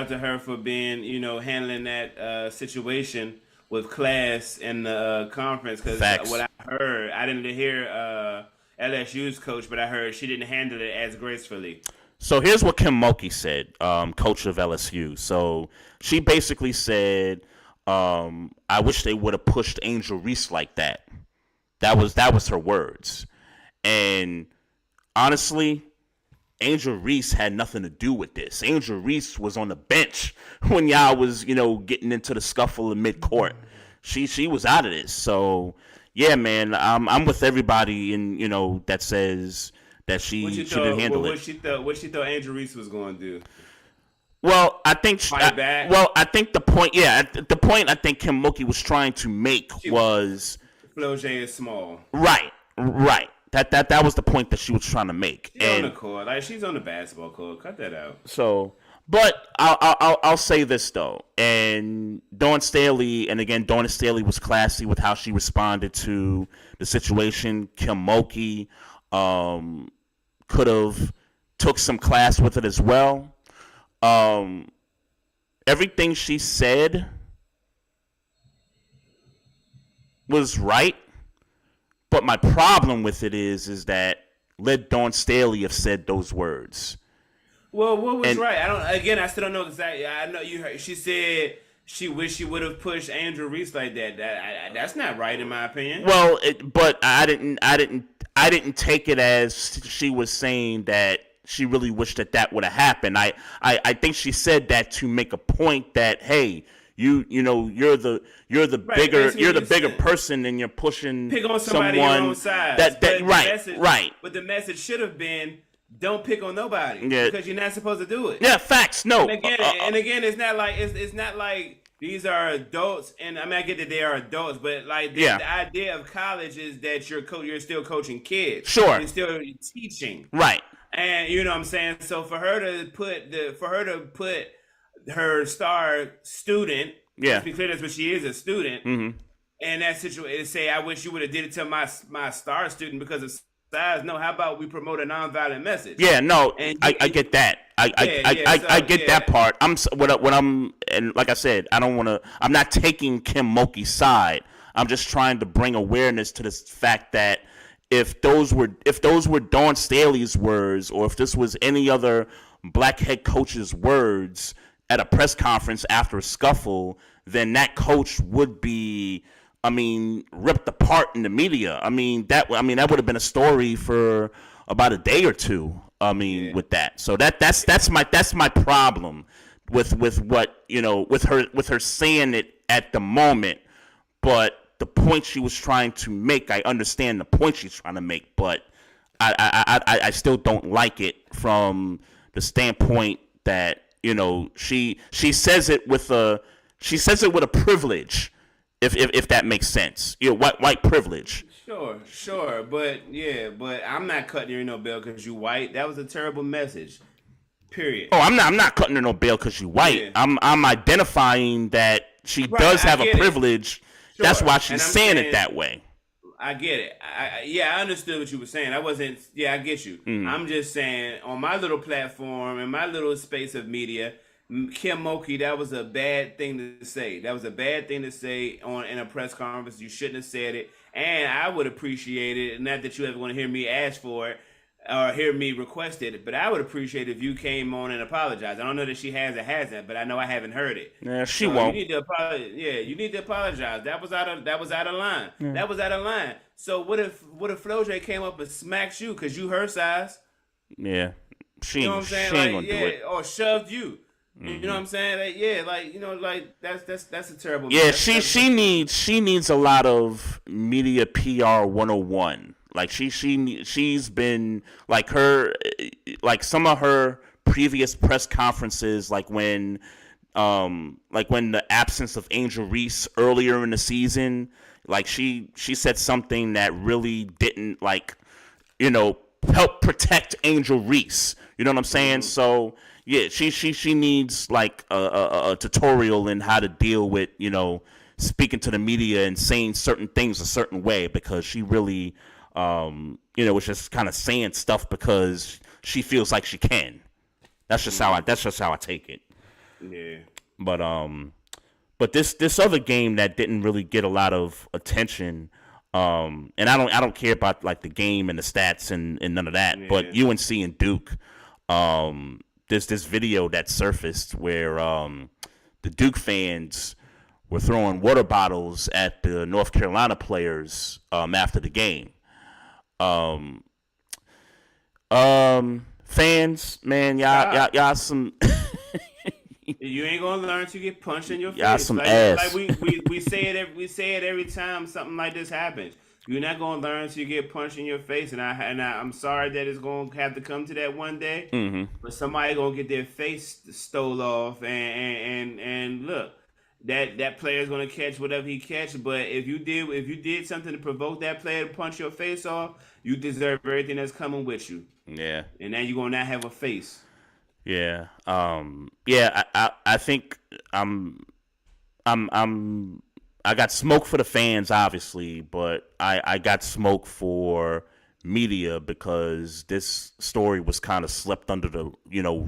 to her for being, handling that situation with class in the conference. Because what I heard, I didn't hear LSU's coach, but I heard she didn't handle it as gracefully. So here's what Kim Mulkey said, coach of LSU. So she basically said, I wish they would have pushed Angel Reese like that. That was her words. And honestly, Angel Reese had nothing to do with this. Angel Reese was on the bench when y'all was, getting into the scuffle in midcourt. She was out of this. So yeah, man, I'm with everybody that says that she didn't handle it. What she thought Angel Reese was going to do? Well, I think the point I think Kim Mulkey was trying to make was Flojae is small. Right. That was the point that she was trying to make. She's on the court, like she's on the basketball court. Cut that out. So, but I'll say this though, and Dawn Staley, and again, Dawn Staley was classy with how she responded to the situation. Kim Mulkey could have took some class with it as well. Everything she said was right, but my problem with it is that let Dawn Staley have said those words. Well, what was right? I still don't know exactly. I know you heard. She said she wished she would have pushed Andrew Reese like that. That's not right in my opinion. Well, but I didn't take it as she was saying that she really wished that would have happened. I think she said that to make a point that, hey, you're the bigger person, and you're pushing pick on somebody on your own side. Right. But the message should have been, don't pick on nobody, because you're not supposed to do it. Yeah, facts. No. And again, it's not like these are adults, and I mean I get that they are adults, but like the idea of college is that you're still coaching kids. Sure. You're still teaching. Right. And you know what I'm saying? So for her to put her star student, let's be clear, that's what she is, a student, and that situation, say, I wish you would have did it to my star student because of size. No, how about we promote a nonviolent message? Yeah, no, I get that. I get that part. And like I said, I'm not taking Kim Mulkey's side. I'm just trying to bring awareness to this fact that if those were Dawn Staley's words, or if this was any other black head coach's words at a press conference after a scuffle, then that coach would be, ripped apart in the media. That would have been a story for about a day or two. With that. So that's my problem with what, with her saying it at the moment. But the point she was trying to make, I understand the point she's trying to make, but I still don't like it from the standpoint that, she says it with a privilege, if that makes sense. White privilege. Sure, but I'm not cutting you no bail because you white. That was a terrible message. Period. Oh, I'm not cutting her no bail because you white. Yeah. I'm identifying that she does have a privilege. Sure. That's why she's saying it that way. I get it. I understood what you were saying. I get you. I'm just saying, on my little platform, in my little space of media, Kim Mulkey, that was a bad thing to say. That was a bad thing to say in a press conference. You shouldn't have said it. And I would appreciate it, not that you ever want to hear me ask for it or hear me request it, but I would appreciate if you came on and apologized. I don't know that she has or hasn't, but I know I haven't heard it. Yeah, she won't. You need to apologize. Yeah, you need to apologize. That was out of line. Yeah. That was out of line. So what if Flojo came up and smacks you because you her size? Yeah, she ain't gonna do it. Or shoved you. You know what I'm saying? That's a terrible. Yeah, she needs a lot of media PR 101. Like she's been some of her previous press conferences, like when the absence of Angel Reese earlier in the season, like she said something that really didn't help protect Angel Reese. You know what I'm saying? So. Yeah, she needs like a tutorial in how to deal with, speaking to the media and saying certain things a certain way, because she really, was just kind of saying stuff because she feels like she can. That's just how I take it. Yeah. But this other game that didn't really get a lot of attention, and I don't care about like the game and the stats and none of that. Yeah. But UNC and Duke, there's this video that surfaced where the Duke fans were throwing water bottles at the North Carolina players after the game. Fans, man, y'all some. You ain't gonna learn to get punched in your face. Y'all some ass. Like we say it every time something like this happens. You're not gonna learn till you get punched in your face, and I'm sorry that it's gonna have to come to that one day. Mm-hmm. But somebody gonna get their face stole off, and look, that player is going to catch whatever he catch. But if you did something to provoke that player to punch your face off, you deserve everything that's coming with you. Yeah. And now you're going to not have a face. Yeah. Yeah. I think I got smoke for the fans, obviously, but I got smoke for media because this story was kind of swept under the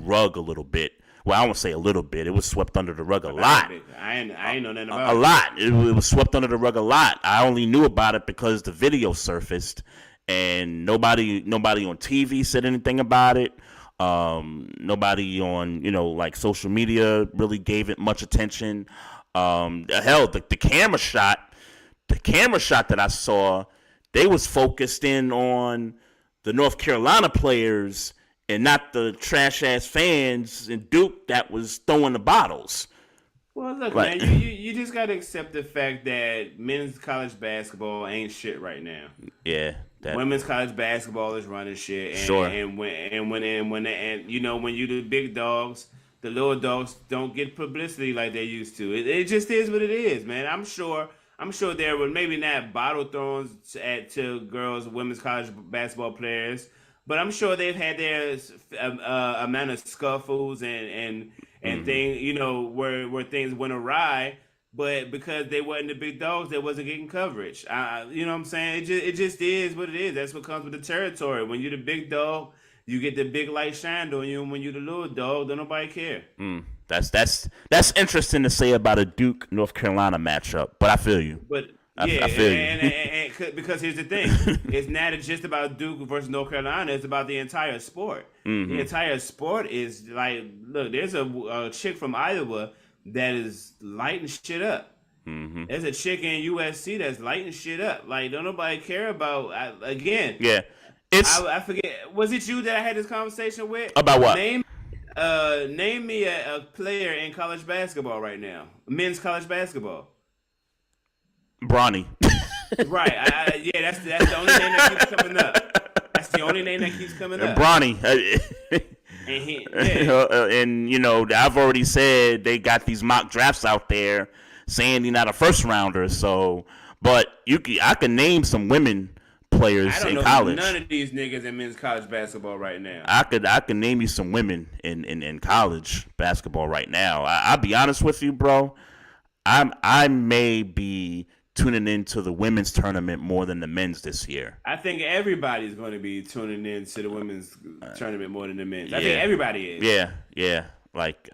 rug a little bit. Well, I won't say a little bit. It was swept under the rug a lot. I ain't know nothing about it. A lot. It was swept under the rug a lot. I only knew about it because the video surfaced, and nobody on TV said anything about it. Nobody on like social media really gave it much attention. Hell, the camera shot that I saw, they was focused in on the North Carolina players and not the trash ass fans in Duke that was throwing the bottles. Well, look, man, you just gotta accept the fact that men's college basketball ain't shit right now. Yeah. Women's college basketball is running shit. And, sure. And when you the big dogs, the little dogs don't get publicity like they used to. It just is what it is, man. I'm sure there were maybe not bottle throws to girls, women's college basketball players, but I'm sure they've had their amount of scuffles and things, where things went awry. But because they wasn't the big dogs, they wasn't getting coverage. You know what I'm saying? It just is what it is. That's what comes with the territory. When you're the big dog, you get the big light shined on you, and when you're the little dog, don't nobody care. That's interesting to say about a Duke North Carolina matchup, but I feel you. But I feel you. And because here's the thing, it's not just about Duke versus North Carolina. It's about the entire sport. Mm-hmm. The entire sport is like, look, there's a chick from Iowa that is lighting shit up. Mm-hmm. There's a chick in USC that's lighting shit up. Like, don't nobody care about. Again, yeah. I forget. Was it you that I had this conversation with? About what? Name me a player in college basketball right now. Men's college basketball. Bronny. Right. That's the only name that keeps coming up. That's the only name that keeps coming up. Bronny. And I've already said they got these mock drafts out there saying he's not a first rounder. So, but I can name some women players in college. None of these niggas in men's college basketball right now. I could name you some women in college basketball right now. I'll be honest with you, bro. I may be tuning into the women's tournament more than the men's this year. I think everybody's going to be tuning into the women's tournament more than the men's. I think everybody is. Yeah. Like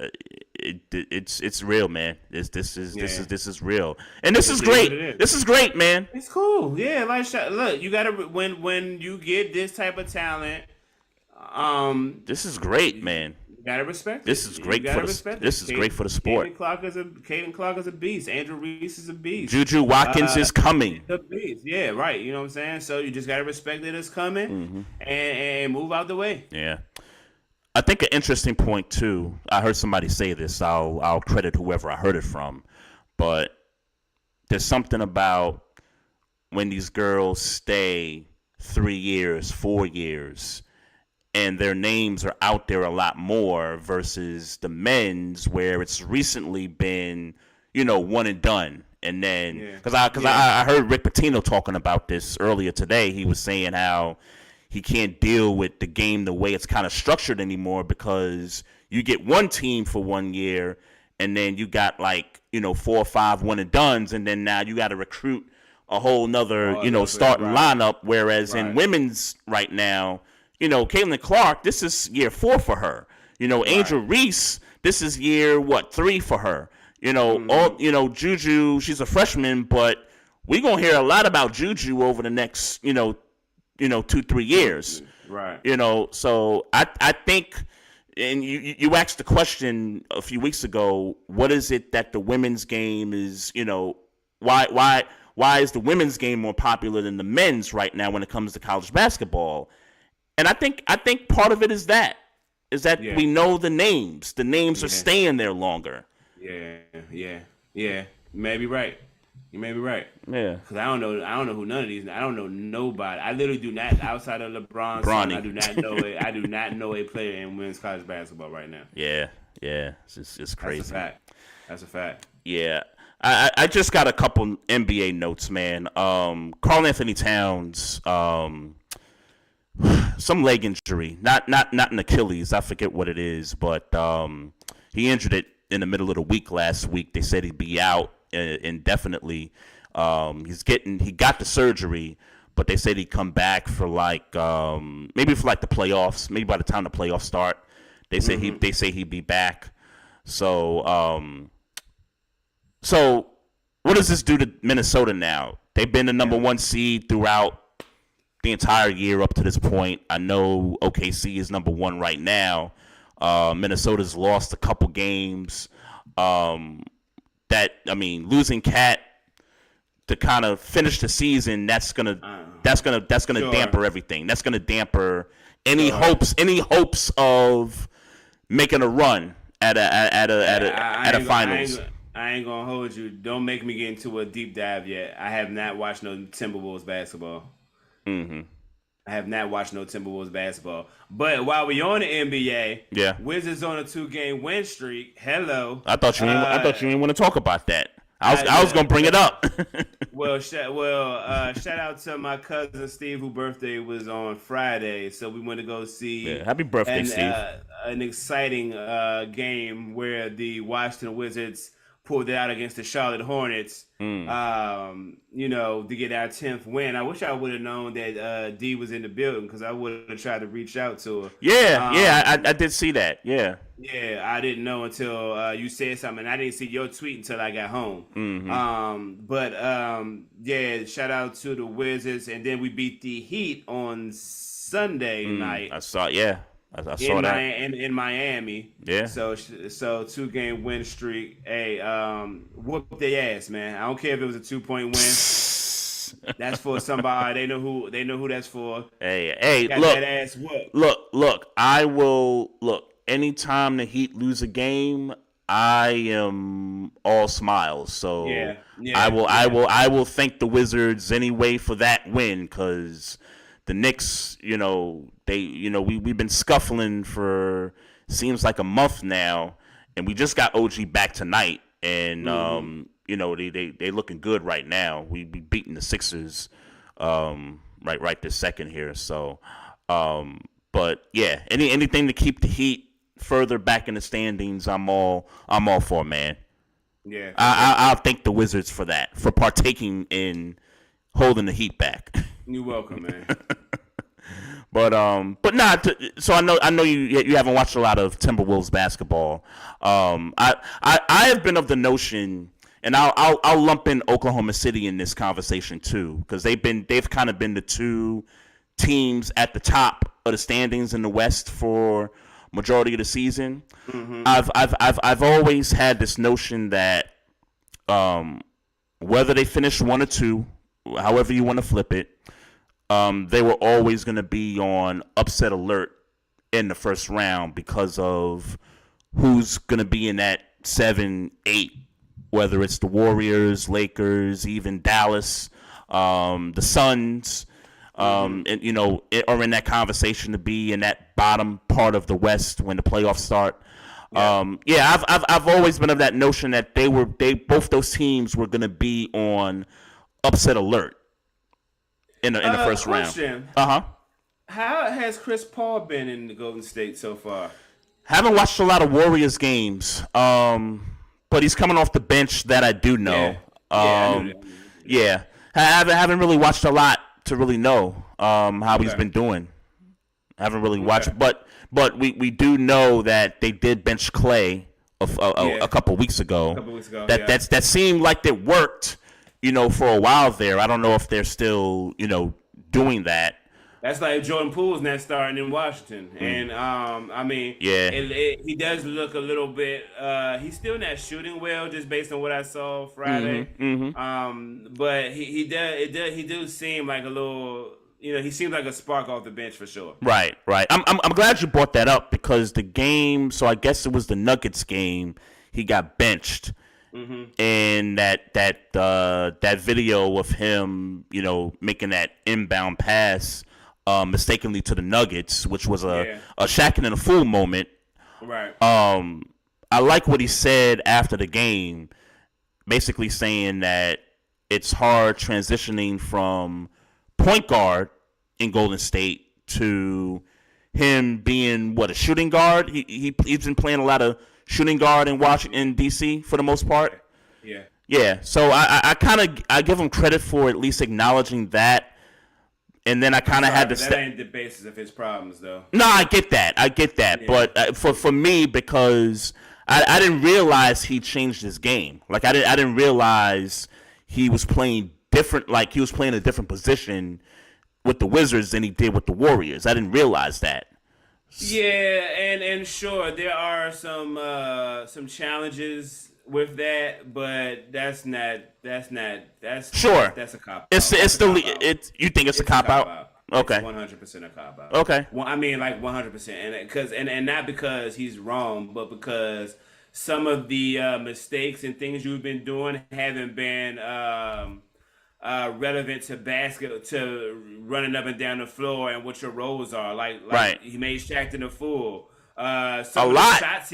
it's real, man. This is real, and this is great. This is great, man. It's cool. Yeah, like look, you gotta when you get this type of talent. This is great, man. You gotta respect it. This is great for the. This is great for the sport. Caden Clark is a beast. Andrew Reese is a beast. Juju Watkins is coming. A beast. Yeah, right. You know what I'm saying. So you just gotta respect that it's coming and move out the way. Yeah. I think an interesting point too. I heard somebody say this. I'll credit whoever I heard it from, but there's something about when these girls stay 3 years, 4 years, and their names are out there a lot more versus the men's where it's recently been, one and done. And then because I heard Rick Pitino talking about this earlier today. He was saying how he can't deal with the game the way it's kind of structured anymore because you get one team for 1 year and then you got 4 or 5 one and dones, and then now you got to recruit a whole nother starting lineup. Whereas in women's right now, Caitlin Clark, this is year 4 for her. Angel Reese, this is year 3 for her. Juju, she's a freshman, but we're gonna hear a lot about Juju over the next 2-3 years. Right. So I think, and you asked the question a few weeks ago, what is it that the women's game is, why is the women's game more popular than the men's right now when it comes to college basketball? And I think part of it is that we know the names. The names are staying there longer. Yeah. You may be right. Yeah. Because I don't know who none of these. I don't know nobody. I literally do not, outside of LeBron. Bronny. I do not know it. I do not know a player in women's college basketball right now. Yeah. It's crazy. That's a fact. That's a fact. Yeah. I just got a couple NBA notes, man. Karl Anthony Towns, some leg injury, not an Achilles. I forget what it is, but he injured it in the middle of the week last week. They said he'd be out indefinitely. He got the surgery, but they said he'd come back for maybe for the playoffs. Maybe by the time the playoffs start, they say he'd be back. So what does this do to Minnesota now? They've been the number one seed throughout the entire year up to this point. I know OKC is number one right now. Minnesota's lost a couple games. Losing Cat to kind of finish the season, that's gonna damper everything. That's gonna damper any hopes of making a run at a finals. I ain't gonna hold you. Don't make me get into a deep dive yet. I have not watched no Timberwolves basketball. Mm-hmm. I have not watched no Timberwolves basketball. But while we on the NBA, Wizards on a 2-game win streak. Hello. I thought you didn't want to talk about that. I was gonna bring it up. Shout out to my cousin Steve, whose birthday was on Friday. So we went to go see. Yeah, happy birthday, Steve! An exciting game where the Washington Wizards pulled it out against the Charlotte Hornets. To get our 10th win. I wish I would have known that D was in the building because I would have tried to reach out to her. I did see that. Yeah. Yeah, I didn't know until you said something. I didn't see your tweet until I got home. Mm-hmm. Shout out to the Wizards, and then we beat the Heat on Sunday night. I saw. Yeah. I saw that in Miami. Yeah. So 2-game win streak. Hey, whoop their ass, man. I don't care if it was a 2-point win. That's for somebody. They know who that's for. Hey, got look. That ass whooped. Look. I will look. Anytime the Heat lose a game, I am all smiles. So I will thank the Wizards anyway for that win because the Knicks, we've been scuffling for seems like a month now, and we just got OG back tonight, and they looking good right now. We beating the Sixers right this second here. So, but yeah, anything to keep the Heat further back in the standings, I'm all for, man. Yeah, I'll thank the Wizards for that, for partaking in holding the Heat back. You're welcome, man. But not. So I know you haven't watched a lot of Timberwolves basketball. I have been of the notion, and I'll lump in Oklahoma City in this conversation too, because they've kind of been the two teams at the top of the standings in the West for majority of the season. Mm-hmm. I've always had this notion that whether they finish 1 or 2, however you want to flip it, they were always going to be on upset alert in the first round because of who's going to be in that 7-8, whether it's the Warriors, Lakers, even Dallas, the Suns, are in that conversation to be in that bottom part of the West when the playoffs start. Yeah. I've always been of that notion that both those teams were going to be on upset alert in the first question. round. How has Chris Paul been in the Golden State so far? Haven't watched a lot of Warriors games, but he's coming off the bench. That I do know. I haven't really watched a lot to really know how he's been doing. I haven't really watched, but we do know that they did bench Clay a couple weeks ago. That seemed like it worked, for a while there. I don't know if they're still, doing that. That's like Jordan Poole's not starting in Washington, and he does look a little bit. He's still not shooting well, just based on what I saw Friday. But he does seem like a little. He seems like a spark off the bench for sure. Right. I'm glad you brought that up because the game. So I guess it was the Nuggets game. He got benched, and that video of him, making that inbound pass. Mistakenly to the Nuggets, which was a Shaq and a fool moment. Right. I like what he said after the game, basically saying that it's hard transitioning from point guard in Golden State to him being a shooting guard. He's been playing a lot of shooting guard in Washington D.C. for the most part. Yeah. So I give him credit for at least acknowledging that. And then I kind of had to. That ain't the basis of his problems, though. No, I get that. Yeah. But for me, because I didn't realize he changed his game. Like I didn't realize he was playing different. Like he was playing a different position with the Wizards than he did with the Warriors. I didn't realize that. Yeah, and sure there are some challenges with that, but that's sure. That's a cop out. You think it's a cop out? Okay. 100% a cop out. Okay. Well, I mean, like 100%, and not because he's wrong, but because some of the mistakes and things you've been doing haven't been relevant to running up and down the floor and what your roles are. Like right. He made Shaqtin' a fool. Some of the shots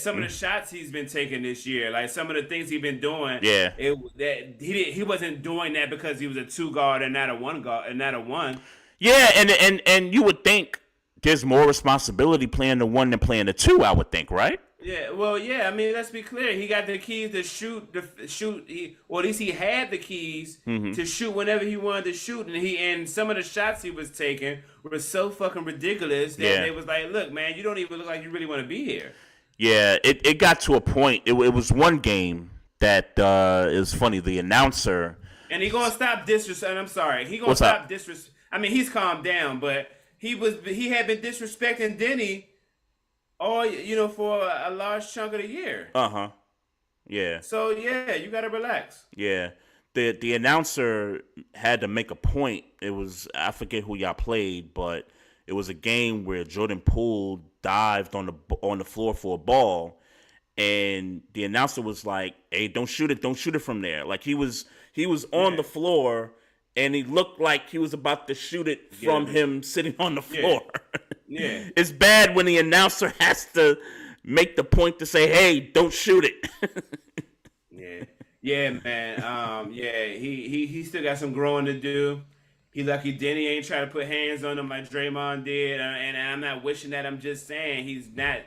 some of the shots he's been taking this year, like some of the things he's been doing. Yeah. He wasn't doing that because he was a 2 guard and not a 1 guard and not a 1. Yeah, and you would think there's more responsibility playing the 1 than playing the 2. I would think, right? Yeah, well, yeah. I mean, let's be clear. He got the keys to shoot. Or at least he had the keys to shoot whenever he wanted to shoot. And some of the shots he was taking were so fucking ridiculous that it was like, look, man, you don't even look like you really want to be here. Yeah, it got to a point. It was one game that is funny. The announcer and he gonna stop disrespect. I'm sorry, he gonna stop disrespect. I mean, he's calmed down, but he had been disrespecting Denny for a large chunk of the year. Yeah. So yeah, you gotta relax. Yeah. The announcer had to make a point. It was, I forget who y'all played, but it was a game where Jordan Poole dived on the floor for a ball, and the announcer was like, "Hey, don't shoot it from there." Like he was on the floor, and he looked like he was about to shoot it from him sitting on the floor. Yeah. It's bad when the announcer has to make the point to say, "Hey, don't shoot it." Yeah, man. He still got some growing to do. He lucky Denny ain't trying to put hands on him like Draymond did, and I'm not wishing that. I'm just saying he's not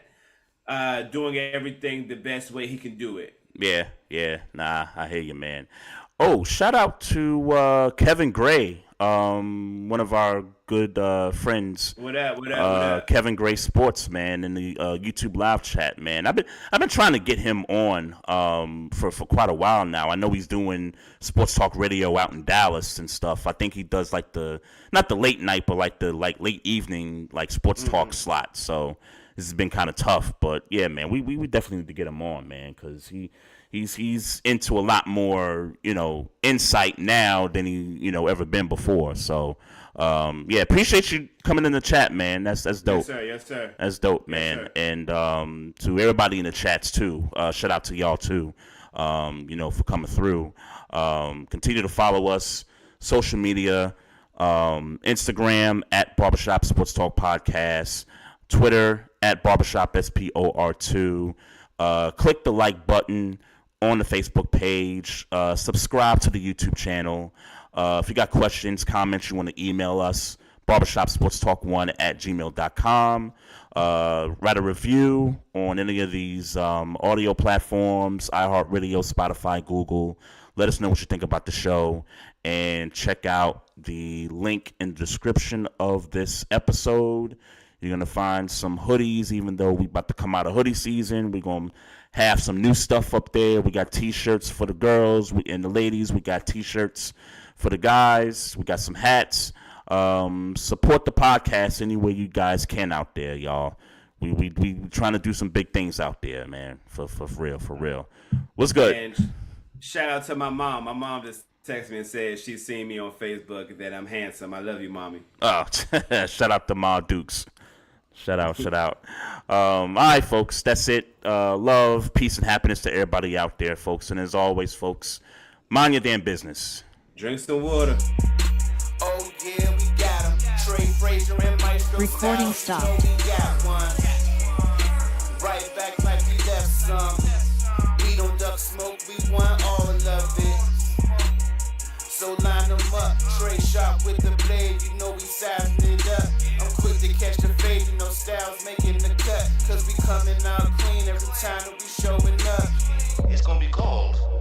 doing everything the best way he can do it. Yeah. Nah, I hear you, man. Oh, shout out to Kevin Gray, one of our good friends. What up? Kevin Gray Sports, man, in the YouTube live chat, man. I've been trying to get him on for quite a while now. I know he's doing sports talk radio out in Dallas and stuff. I think he does like not the late night, but like the late evening sports talk slot. So this has been kind of tough, but yeah, man, we definitely need to get him on, man, because he's into a lot more, insight now than he, ever been before. So, appreciate you coming in the chat, man. That's dope. Yes, sir. That's dope, man. Yes, and to everybody in the chats too. Shout out to y'all too. For coming through. Continue to follow us, social media, Instagram at Barbershop Sports Talk Podcast, Twitter at Barbershop SPOR2. Click the like button on the Facebook page. Subscribe to the YouTube channel. If you got questions, comments, you want to email us, barbershopsportstalk1@gmail.com. Write a review on any of these audio platforms, iHeartRadio, Spotify, Google. Let us know what you think about the show. And check out the link in the description of this episode. You're going to find some hoodies, even though we about to come out of hoodie season. We're going to have some new stuff up there. We got T-shirts for the girls and the ladies. We got T-shirts for the guys. We got some hats. Support the podcast any way you guys can out there, y'all. We trying to do some big things out there, man. For real. What's good? And shout out to my mom. My mom just texted me and said she's seen me on Facebook that I'm handsome. I love you, mommy. Oh, shout out to Ma Dukes. Shout out. All right, folks, that's it. Love, peace, and happiness to everybody out there, folks. And as always, folks, mind your damn business. Drink some water. Oh, yeah, we got him. Trey Frazier and Maestro Recording Styles, stopped. we got one. Right back like we something. We don't duck smoke, we want all of it. So line them up, Trey sharp with the blade, you know we sizing it up. I'm quick to catch the fade, you know Styles making the cut. Cause we coming out clean every time that we showing up. It's gonna be called